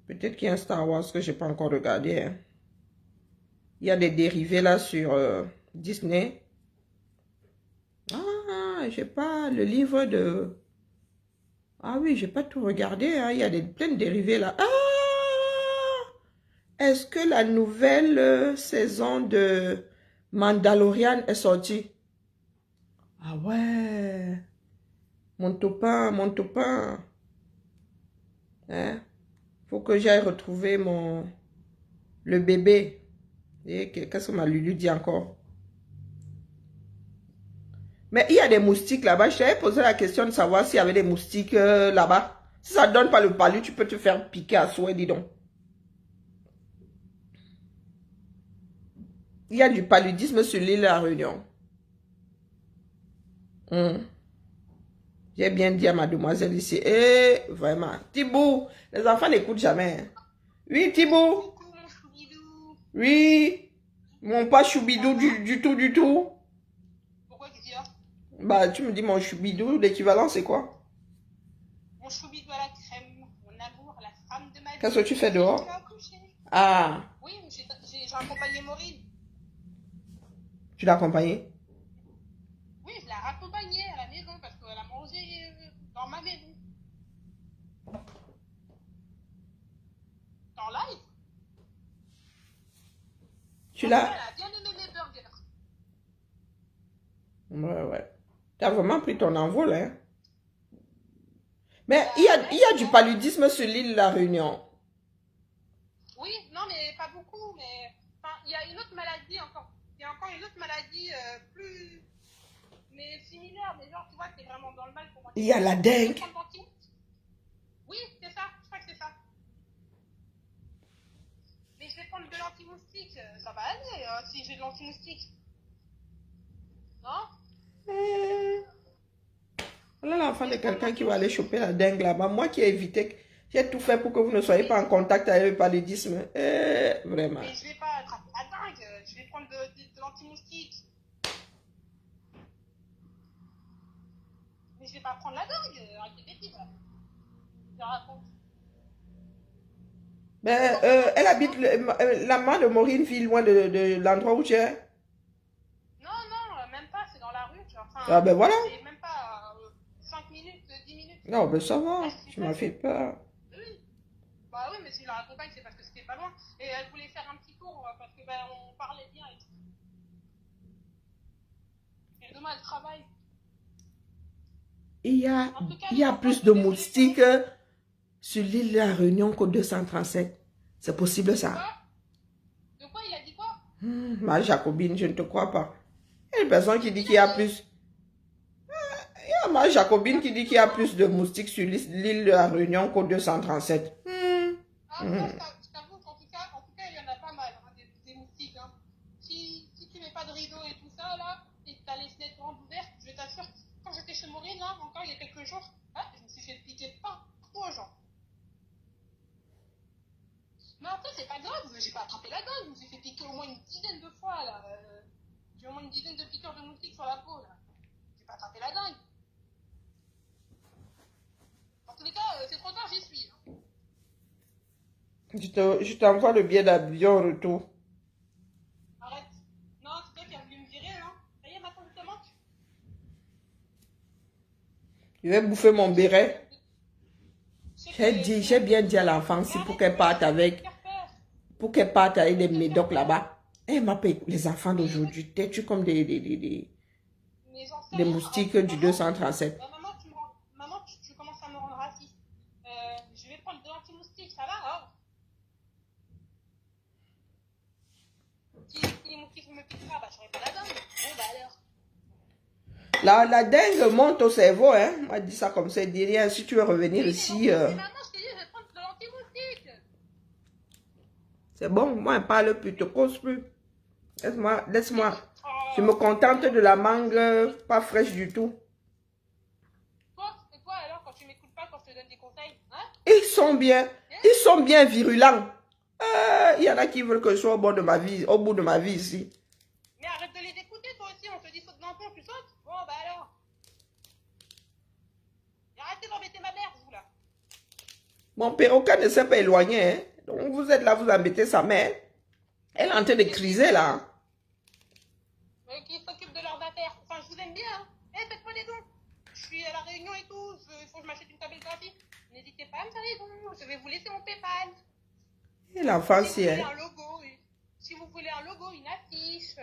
Peut-être qu'il y a un Star Wars que j'ai pas encore regardé. Hein. Il y a des dérivés là sur Disney. Ah, j'ai pas le livre de... Ah oui, j'ai pas tout regardé. Hein. Il y a plein de dérivés là. Ah! Est-ce que la nouvelle saison de Mandalorian est sortie? Ah ouais. Mon topin. Hein? Faut que j'aille retrouver le bébé. Et qu'est-ce que ma Lulu dit encore? Mais il y a des moustiques là-bas. Je t'avais posé la question de savoir s'il y avait des moustiques là-bas. Si ça ne donne pas le palu, tu peux te faire piquer à souhait, dis donc. Il y a du paludisme sur l'île de la Réunion. J'ai bien dit à mademoiselle ici. Eh, vraiment. Thibaut, les enfants n'écoutent jamais. Oui, Thibaut. Oui. Mon pas choubidou du tout. Pourquoi tu dis ça? Bah, tu me dis mon choubidou, l'équivalent c'est quoi? Mon choubidou à la crème, mon amour, la femme de ma vie. Qu'est-ce que tu fais dehors? Ah. Oui, j'ai accompagné Maureen. Tu l'as accompagnée? Oui, je l'ai raccompagnée à la maison parce qu'elle a mangé dans ma maison. En live. Tu Elle l'as... a bien aimé mes burgers. Ouais, ouais. Tu as vraiment pris ton envol, hein? Mais il y a du paludisme sur l'île de la Réunion. Oui, non, mais pas beaucoup. Mais enfin, il y a une autre maladie encore. Il y a encore une autre maladie plus. Mais similaire. Mais genre, tu vois, c'est vraiment dans le mal pour moi. Il y a la dengue. Oui, c'est ça. Je crois que c'est ça. Mais je vais prendre de l'anti-moustique. Ça va aller si j'ai de l'anti-moustique. Non? Voilà l'enfant de quelqu'un qui va aller choper la dengue là-bas. Moi qui ai évité, j'ai tout fait pour que vous ne soyez pas en contact avec le paludisme. Vraiment. Mais je vais pas attraper la dingue. Je vais prendre de l'anti-moustique. Mais je vais pas prendre la dingue. Arrête de bêtises. Je raconte. Mais elle habite, la maman de Maureen vit loin de l'endroit où tu es. Non, même pas. C'est dans la rue. Tu vois. Enfin, Ah ben voilà. c'est même pas 5 minutes, 10 minutes. Non, ben ça va. Ah, Tu m'as fait peur. Oui. Bah oui, mais si je la raccompagne, c'est parce que c'était pas loin. Et elle voulait faire un petit tour parce que ben, on parlait bien et tout. Et demain, elle travaille. Il y a plus de moustiques sur l'île de la Réunion qu'au 237. C'est possible ça? De quoi? Il a dit quoi? Ma Jacobine, je ne te crois pas. Il y a une personne qui dit qu'il y a plus. Il y a ma Jacobine qui dit qu'il y a plus de moustiques sur l'île de la Réunion qu'au 237. Ah, moi, je t'avoue qu'en tout cas, il y en a pas mal, hein, des moustiques. Hein. Si tu mets pas de rideau et tout ça, là, et que t'as les fenêtres grandes ouvertes, je t'assure, quand j'étais chez Maureen, là, encore il y a quelques jours, je me suis fait piquer partout aux gens. Mais après, c'est pas grave, j'ai pas attrapé la dingue, je me suis fait piquer au moins une dizaine de fois, là. J'ai au moins une dizaine de piqûres de moustiques sur la peau, là. J'ai pas attrapé la dingue. En tous les cas, c'est trop tard, j'y suis. Hein. Je t'envoie le billet d'avion au retour. Arrête. Non, c'est toi qui as voulu me virer, hein. Ça y est, maintenant, je te manque. Je vais bouffer mon béret. J'ai bien dit à l'enfant, c'est pour qu'elle parte avec des médocs là-bas. Elle m'appelle les enfants d'aujourd'hui, têtus comme des moustiques du 237. Maman, tu commences à me rendre raciste. Je vais prendre de l'anti-moustique, ça va, hein? Si les moustiques me piquent pas, je serai pas la dingue. Bon, bah alors. La dengue monte au cerveau, hein. On m'a dit ça comme ça, il dit rien. Si tu veux revenir ici... Mais maman, je t'ai dit, je vais prendre de l'anti-moustique. C'est bon, moi, elle parle plus, te cause plus. Laisse-moi. Je me contente de la mangue, pas fraîche du tout. Toi alors, quand tu m'écoutes pas, quand je te donne des conseils, hein? Ils sont bien virulents. Il y en a qui veulent que je sois au bout de ma vie ici. Mais arrête de les écouter, toi aussi, on te dit saute dans le pont, tu sautes? Bon, bah alors. Et arrêtez d'embêter ma mère, vous là. Mon perroquet ne s'est pas éloigné, hein. Donc vous êtes là, vous embêtez sa mère. Elle est en train de criser là. Qui s'occupe de leurs affaires. Enfin, je vous aime bien, hein. Faites-moi des dons. Je suis à la Réunion et tout, il faut que je m'achète une tablette graphique. N'hésitez pas à me faire des dons, je vais vous laisser mon PayPal. Et l'enfant, Si vous voulez un logo, si vous voulez un logo, une affiche,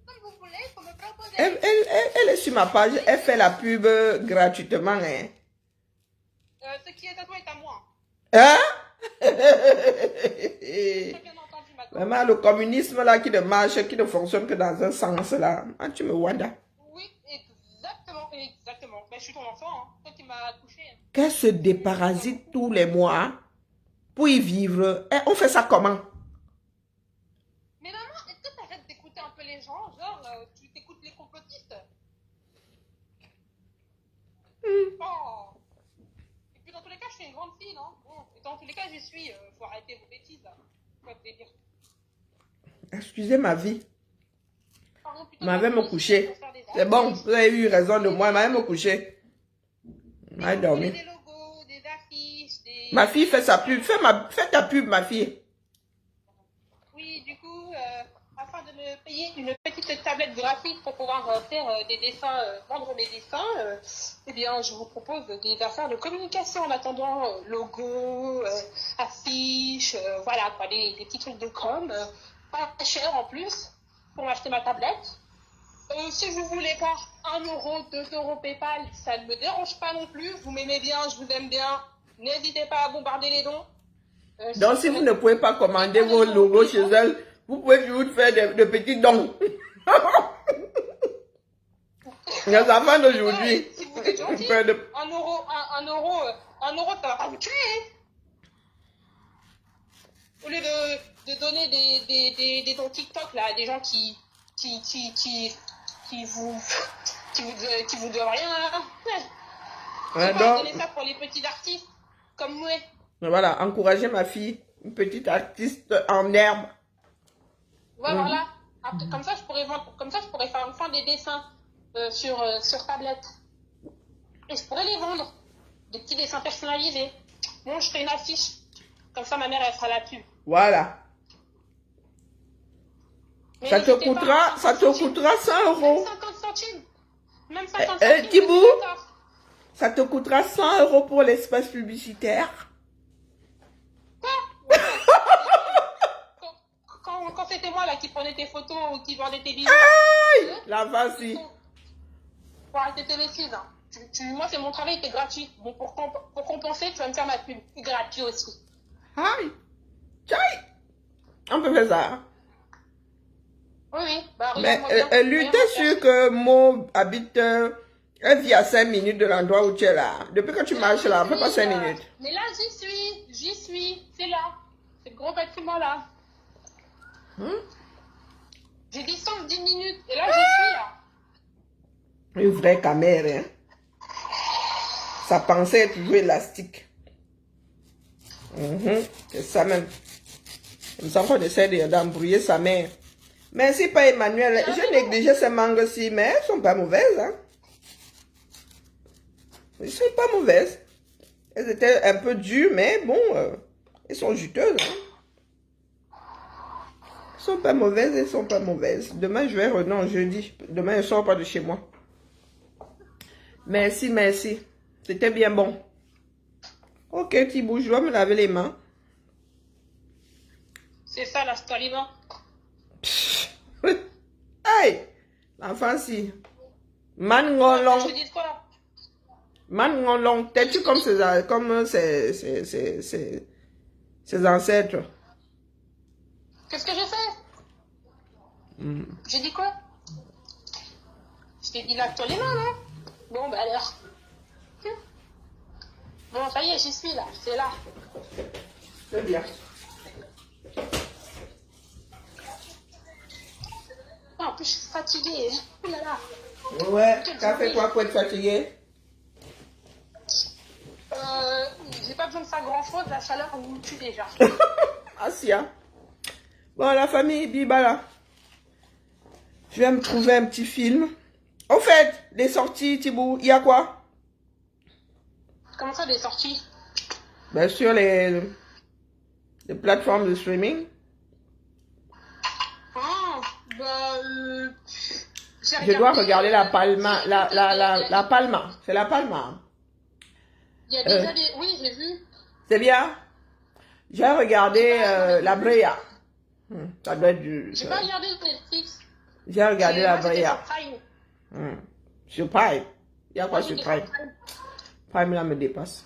comme vous voulez, il faut me proposer. Elle est sur ma page, elle fait la pub gratuitement, hein. Ce qui est à toi est à moi. Hein? Très bien entendu, madame. Vraiment, le communisme là qui ne marche, qui ne fonctionne que dans un sens là. Ah, tu me wanda. Oui, exactement. Ben, je suis ton enfant, hein. Toi qui m'as accouché. Hein. Qu'elle se déparasite tous les mois pour y vivre. Et on fait ça comment? Mais maman, est-ce que tu arrêtes d'écouter un peu les gens? Genre, tu t'écoutes les complotistes? Oh. Et puis dans tous les cas, je suis une grande fille, non? Bon, et dans tous les cas, j'y suis. Faut arrêter vos bêtises, là. Quoi de délire? Excusez ma vie. Pardon, putain, Je m'avais me coucher. C'est bon, vous avez eu raison de moi, je m'avais me coucher. Je m'avais dormi. Des logos, des affiches, des... Ma fille fait sa pub. Fais ta pub, ma fille. Oui, du coup, afin de me payer payé une petite tablette graphique pour pouvoir faire des dessins, vendre mes dessins, eh bien, je vous propose des affaires de communication en attendant logo, affiches, voilà, quoi, des petits trucs de com, pas cher en plus, pour m'acheter ma tablette. Si vous voulez pas 1 euro, 2 euros PayPal, ça ne me dérange pas non plus. Vous m'aimez bien, je vous aime bien. N'hésitez pas à bombarder les dons. Donc, si vous ne pouvez pas commander vos logos chez elle, vous pouvez toujours faire de petits dons. Les enfants d'aujourd'hui. Si vous êtes gentil, 1 euro, ça va pas vous tuer. Au lieu de donner des dons TikTok là, à des gens qui vous doivent rien. Ouais, Donner ça pour les petits artistes comme moi. Voilà, encourager ma fille, une petite artiste en herbe. Ouais, voilà. Après, comme ça, je pourrais faire des dessins sur tablette. Et je pourrais les vendre. Des petits dessins personnalisés. Bon, je ferai une affiche. Comme ça, ma mère, elle fera la pub. Voilà. Mais Ça te coûtera 100 euros. Même 50 centimes. Même 50 centimes. Thibou, d'accord. ça te coûtera 100 euros pour l'espace publicitaire. Quand c'était moi là qui prenais tes photos ou qui vendais tes bijoux. Aïe, la vas-y. Faut arrêter tes bêtises. Hein. Moi, c'est mon travail qui est gratuit. Bon, pour compenser, tu vas me faire ma pub. Gratuit aussi. Aïe. Aïe. On peut faire ça. Oui. Bah, Mais regarde-moi bien. lui, t'es sûr que Mo habite, elle vit à 5 minutes de l'endroit où tu es là. Depuis que tu marches là, fais pas 5 minutes. Mais là, j'y suis. C'est là. C'est le gros bâtiment là. J'ai dit 110 minutes. Et là, j'y suis là. Une vraie caméra, hein. Sa pensée est toujours élastique. C'est ça même. Comme ça qu'on essaie d'embrouiller sa mère. Mais si pas Emmanuel, j'ai négligé ces mangues-ci, mais elles sont pas mauvaises, hein. Elles sont pas mauvaises. Elles étaient un peu dures, mais bon, elles sont juteuses, hein. Elles sont pas mauvaises, elles sont pas mauvaises. Demain, je vais non, jeudi. Demain, je ne sors pas de chez moi. Merci, merci. C'était bien bon. Ok, Thibou, je dois me laver les mains. C'est ça, la Stalima. Hey! L'enfant, si. Man Ngolong. Je te dis quoi? Man Ngolong. T'es-tu comme ses ancêtres? Qu'est-ce que j'ai fait? J'ai dit quoi? Je t'ai dit la Stalima, non? Bon, bah alors. Bon, ça y est, j'y suis là. C'est là. C'est bien. En plus, je suis fatiguée. Oh là là. Ouais, t'as fait quoi pour être fatigué? J'ai pas besoin de faire grand-chose. La chaleur, elle me tue déjà. Ah si, hein. Bon, la famille Bibala. Je vais me trouver un petit film. Au fait, les sorties, Thibou, il y a quoi? Comment ça, des sorties? Ben, sur les plateformes de streaming. Ah, bah, Je dois regarder la Palma. La Palma. C'est la Palma. Il y a déjà des... Oui, j'ai vu. C'est bien? J'ai regardé la Brea. Ça doit être du... J'ai pas regardé Netflix. J'ai regardé la Moi, j'étais Brea. sur Prime. Sur Prime. Il y a quoi Moi, sur j'étais Prime? sur Prime. Prime là me dépasse.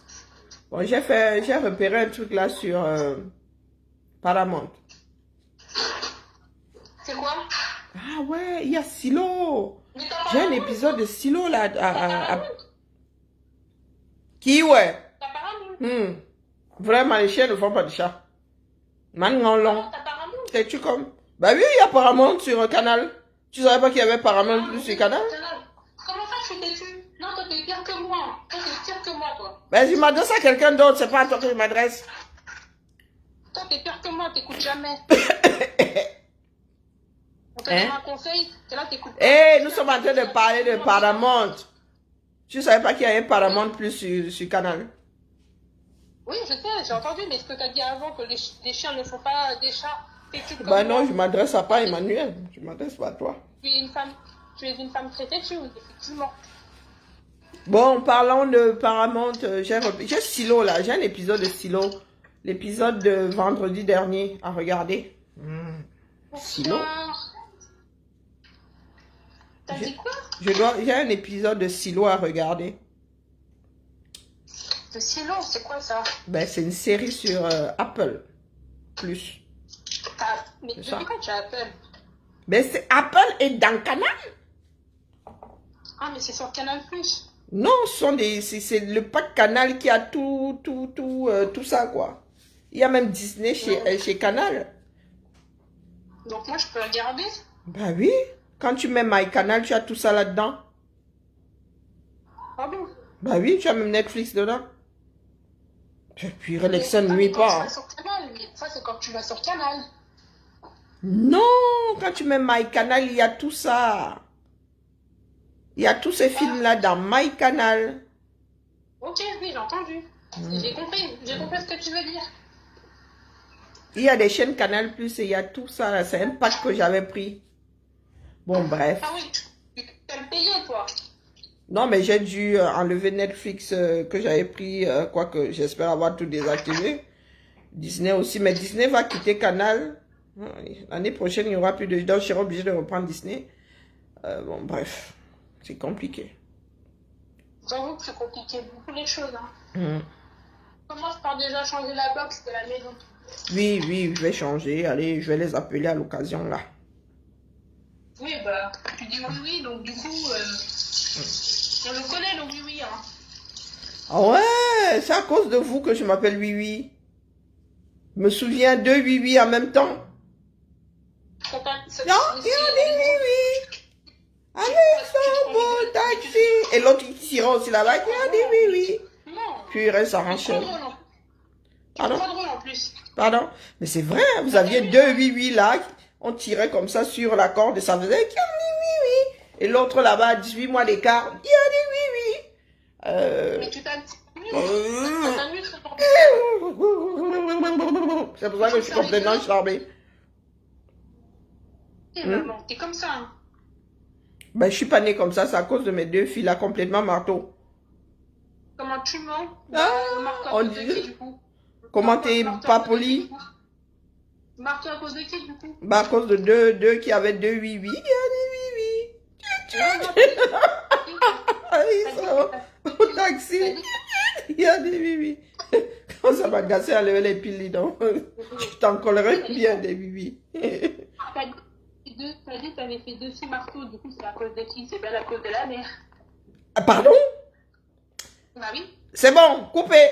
Bon, j'ai repéré un truc là sur Paramount. C'est quoi? Ah ouais, il y a Silo. Mais t'as J'ai un Paramount? épisode de Silo là. T'as Paramount? Qui ouais? T'as Paramount? Vraiment, les chiens ne font pas de chat. Man long. T'as Paramount? T'es-tu comme? Bah oui, il y a Paramount sur un canal. Tu savais pas qu'il y avait Paramount plus sur le canal? Comment ça, je suis têtu? Non, toi, t'es pire que moi. Toi, t'es pire que moi, toi. Ben, je m'adresse à quelqu'un d'autre, c'est pas à toi que je m'adresse. Toi, t'es pire que moi, t'écoutes jamais. On te donne un conseil, t'es là, t'écoutes pas. Eh, nous sommes en train de parler de Paramount. Tu savais pas qu'il y avait Paramount plus sur canal? Oui, je sais, j'ai entendu, mais ce que t'as dit avant, que les chiens ne font pas des chats, Têtue comme Bah moi. non, je m'adresse à pas Emmanuel. Je m'adresse pas à toi. Tu es une femme très têtue, effectivement. Bon, parlons de Paramount. J'ai Silo là. J'ai un épisode de Silo. L'épisode de vendredi dernier à regarder. Silo. T'as dit quoi? J'ai un épisode de Silo à regarder. De silence, c'est quoi ça? Ben, c'est une série sur Apple. Plus. Mais C'est ça. depuis quand tu as Apple? Ben, c'est Apple et dans Canal. Ah, mais c'est sur Canal+. Non, c'est le pack Canal qui a tout ça, quoi. Il y a même Disney chez Canal. Donc moi, je peux regarder? Bah oui. Quand tu mets MyCanal, tu as tout ça là-dedans. Ah bon? Bah oui, tu as même Netflix dedans. Et puis Relaxon ne nuit Quand tu pas. vas sur Canal, mais ça, c'est quand tu vas sur Canal. Non, quand tu mets MyCanal, il y a tout ça. Il y a tous ces films-là dans MyCanal. Ok, oui, j'ai entendu. J'ai compris ce que tu veux dire. Il y a des chaînes Canal Plus et il y a tout ça là. C'est un pack que j'avais pris. Bon, bref. Ah oui, tu peux le payer, toi. Non, mais j'ai dû enlever Netflix que j'avais pris, quoique j'espère avoir tout désactivé. Disney aussi, mais Disney va quitter Canal. L'année prochaine, il n'y aura plus de... Donc, je serai obligé de reprendre Disney. Bon, bref, c'est compliqué. J'avoue que c'est compliqué beaucoup les choses. Hein. Commence par déjà changer la box de la maison. Oui, je vais changer. Allez, je vais les appeler à l'occasion, là. Oui, bah, tu dis oui, donc du coup, on le connaît, le oui, hein. Ah ouais, c'est à cause de vous que je m'appelle Oui. Je me souviens de Oui en même temps. Non, il y a des Oui. Allez, son beau taxi. Et l'autre, il tire aussi là-bas. Il y a des Oui. Non, Puis il reste en c'est trop chaîne. drôle. C'est Pardon? trop drôle en plus. Pardon? Mais c'est vrai, hein, vous aviez deux Oui là. On tirait comme ça sur la corde et ça faisait qu'il y a des Oui. Et l'autre là-bas, 18 mois d'écart, il y a des Oui. Mais tu t'as C'est pour ça que je suis complètement charmée. maman, t'es comme ça. Hein. Ben, je suis pas née comme ça, c'est à cause de mes deux filles là, complètement marteau. Comment tu mens? Ah, On on dit. dit... Comment t'es pas poli? Marteau à cause de qui, du coup? Ben, à cause de deux qui avaient deux Oui. Il y a des Oui. Ah, ils sont au taxi. Il y a des Oui. Quand ça m'a gassé à lever les piles, donc je t'en collerai bien des Oui. T'as dit que t'avais fait 2 marteaux, du coup c'est à cause de qui? C'est bien à cause de la mère. Ah, pardon? Bah oui. C'est bon, coupé.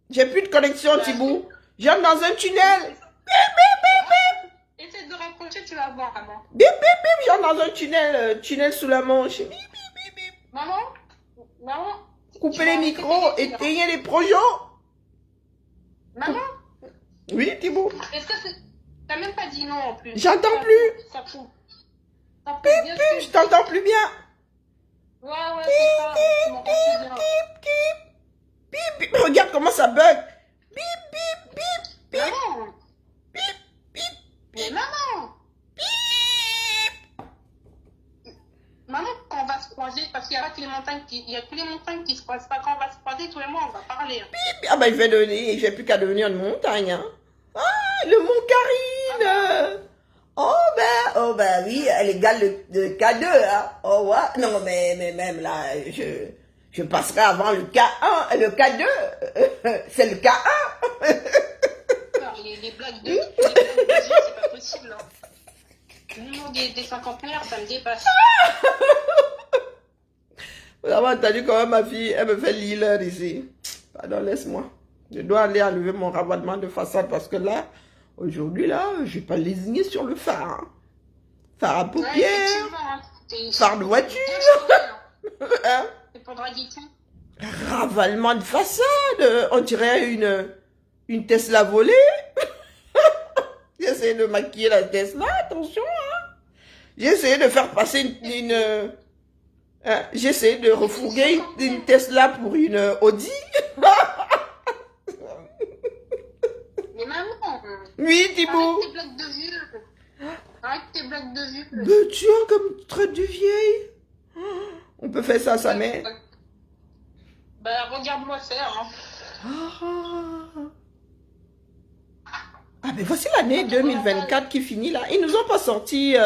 J'ai plus de connexion, Thibou. J'entre dans un tunnel. Essaie de rapprocher, tu vas voir, maman. Bip, j'entre dans un tunnel sous la Manche. Bip. Maman? Coupez les micros, éteignez les projets. Maman? Oui, Thibou. Est-ce que c'est... T'as même pas dit non en plus. J'entends plus. Ça fout. Ça fout bien Bip, je t'entends plus bien. Ouais, c'est ça. Tu m'entends plus bien. Bip. Regarde comment ça bug. Bip. Maman! Mais maman! Maman, quand on va se croiser, parce qu'il n'y a pas que les montagnes qui se croisent pas. Quand on va se croiser, toi et moi, on va parler. Hein. Ah ben, je vais plus qu'à devenir une montagne. Hein. Ah, le mont Carine. Oh ben oui, elle égale le K2. Hein. Oh ouais. Non, mais même là, je passerai avant le K1. Le K2, c'est le K1. Alors, les blagues de c'est pas possible. Hein. Le nom des cinquantenaires, ça me dépasse. Vous avez entendu quand même ma fille, elle me fait l'heure ici. Pardon, laisse-moi. Je dois aller enlever mon rabattement de façade parce que là, aujourd'hui, là, je vais pas lésigner sur le phare. Hein. Phare à paupières, phare de voiture. Hein? C'est pour draguer qui? Ravalement de façade. On dirait une Tesla volée. J'ai essayé de maquiller la Tesla, attention. Hein. J'ai essayé de faire passer j'ai essayé de refourguer une Tesla pour une Audi. Mais maman! Oui, Thibaut. Arrête tes blagues de vieux. Arrête tes blagues de vieux. Mais tu as comme traite de vieille. On peut faire ça à sa mère. Bah, regarde-moi faire. Hein. Ah, mais voici l'année 2024 qui finit là. Ils nous ont pas sorti,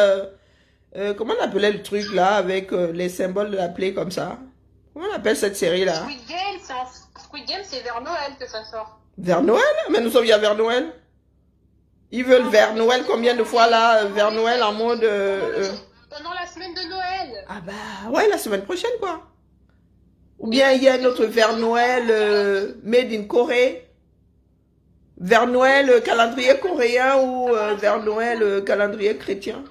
comment on appelait le truc là, avec les symboles de la plaie comme ça. Comment on appelle cette série là? Squid Game, c'est vers Noël que ça sort. Vers Noël? Mais nous sommes bien vers Noël. Ils veulent vers Noël combien de fois là? Vers Noël en mode... Pendant la semaine de Noël. Ah bah ouais, la semaine prochaine quoi. Ou bien il y a notre vers Noël made in Corée. Vers Noël calendrier coréen ou vers Noël calendrier chrétien.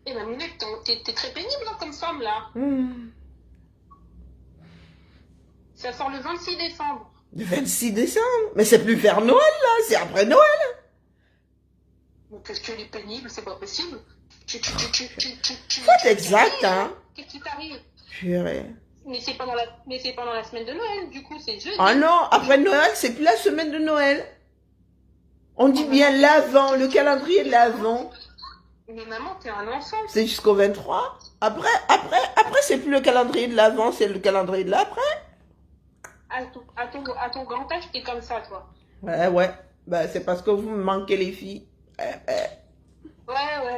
Eh ma minette, t'es très pénible hein, comme femme là. Ça sort le 26 décembre. Le 26 décembre? Mais c'est plus vers Noël là, c'est après Noël. Qu'est-ce qu'elle est pénible, c'est pas possible. Faut exact hein. Qu'est-ce qui t'arrive? Purée. Mais c'est pendant la semaine de Noël, du coup, c'est jeudi. Ah non, après Noël, c'est plus la semaine de Noël. On dit bien l'avant, le calendrier de l'avant. Mais maman, t'es un enfant. C'est jusqu'au 23. Après, c'est plus le calendrier de l'avant, c'est le calendrier de l'après. À ton grand âge, t'es comme ça, toi. Ouais. Bah, c'est parce que vous me manquez les filles. Ouais.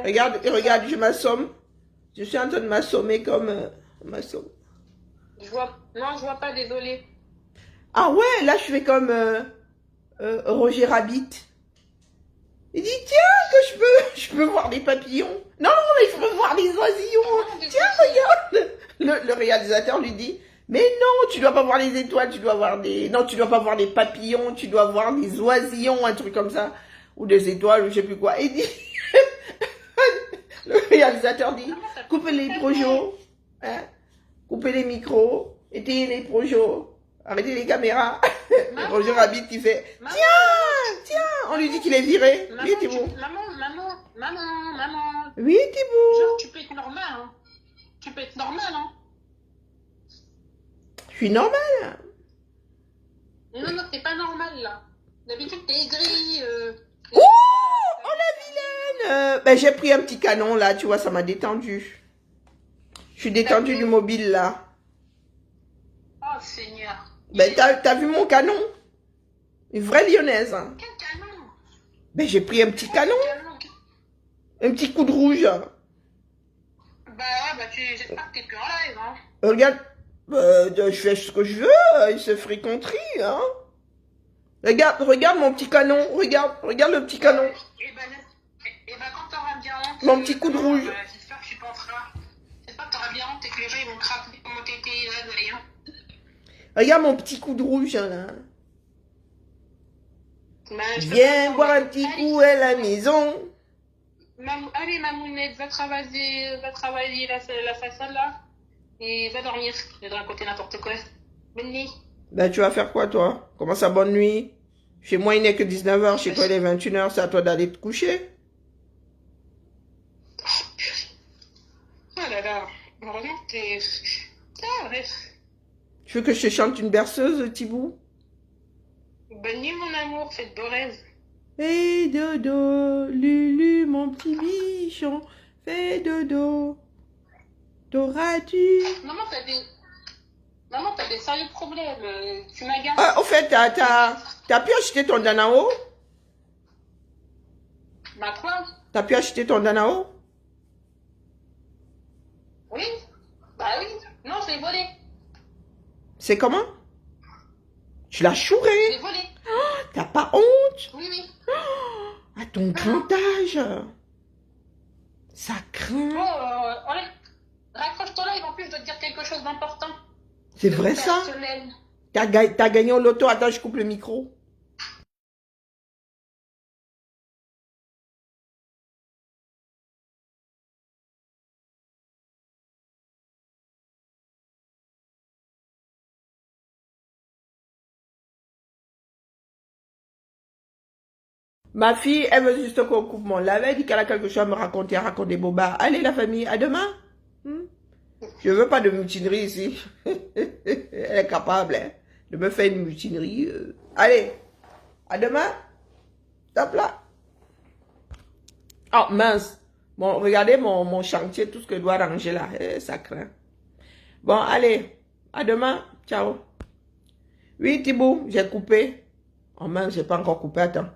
Regarde, je m'assomme. Je suis en train de m'assommer comme... m'assomme. Je vois pas, désolé. Ah ouais, là, je fais comme Roger Rabbit. Il dit, tiens, que je peux voir des papillons. Non, mais je peux voir des oisillons. Tiens, regarde. Le réalisateur lui dit, mais non, tu dois pas voir les étoiles, tu dois voir des... Non, tu dois pas voir des papillons, tu dois voir des oisillons, un truc comme ça. Ou des étoiles, ou je sais plus quoi. Il dit... Le réalisateur dit, coupez les projos, hein, coupez les micros, éteignez les projos, arrêtez les caméras. Roger Rabbit qui fait, tiens, on lui dit qu'il est viré. Maman, Oui, Thibaut. Maman. Oui, Thibaut. Genre, tu peux être normal, hein. Hein. Je suis normale. Non, t'es pas normal, là. D'habitude, t'es aigri, Oh, la vilaine. Ben, j'ai pris un petit canon, là, tu vois, ça m'a détendu. Je suis détendue du mobile, là. Oh, Seigneur. Ben, t'as vu mon canon? Une vraie lyonnaise. Hein. Quel canon? Ben, j'ai pris un petit canon. Un petit coup de rouge. Bah, j'espère que t'es plus en live, hein. Regarde, je fais ce que je veux, il se friconterie, hein. Regarde mon petit canon, regarde le petit canon. Et ben quand t'auras bien honte... Mon petit coup de rouge. J'espère que tu penseras. J'espère que t'auras bien honte et que les gens ils vont te rappeler comment t'étais adolescent. Regarde mon petit coup de rouge, là. Bah, Viens boire un petit coup à la maison. Allez, Mamounette, va travailler la façade, là. Et va dormir. Je vais raconter n'importe quoi. Bonne nuit. Ben, tu vas faire quoi, toi? Comment ça, bonne nuit? Chez moi, il n'est que 19h, chez toi, il est 21h, c'est à toi d'aller te coucher. Oh là là, heureusement que t'es... Ah, bref. Tu veux que je te chante une berceuse, Thibaut? Bonne nuit, mon amour, faites beau rêve. Fais dodo, Lulu, mon petit bichon, fais dodo. T'auras-tu... Maman, t'as des sérieux problèmes. Tu m'agaces. Ah, au fait, t'as pu acheter ton Danao? Bah quoi? T'as pu acheter ton Danao? Oui. Bah oui. Non, je l'ai volé. C'est comment? Tu l'as Je chouré? l'ai volé. T'as pas honte? Oui. À ton grand âge. Ça craint. Oh, allez. Raccroche ton live. En plus, je dois te dire quelque chose d'important. C'est vrai ça? Personnel. T'as gagné au loto. Attends, je coupe le micro. Ma fille, elle veut juste qu'on coupe mon live. Elle dit qu'elle a quelque chose à me raconter, à raconter des bobards. Allez, la famille, à demain. Je veux pas de mutinerie ici. Elle est capable hein, de me faire une mutinerie. Allez. À demain. Top là. Oh mince. Bon, regardez mon chantier, tout ce que je dois ranger là. Ça craint. Bon, allez. À demain. Ciao. Oui, Thibaut, j'ai coupé. Oh mince, j'ai pas encore coupé. Attends.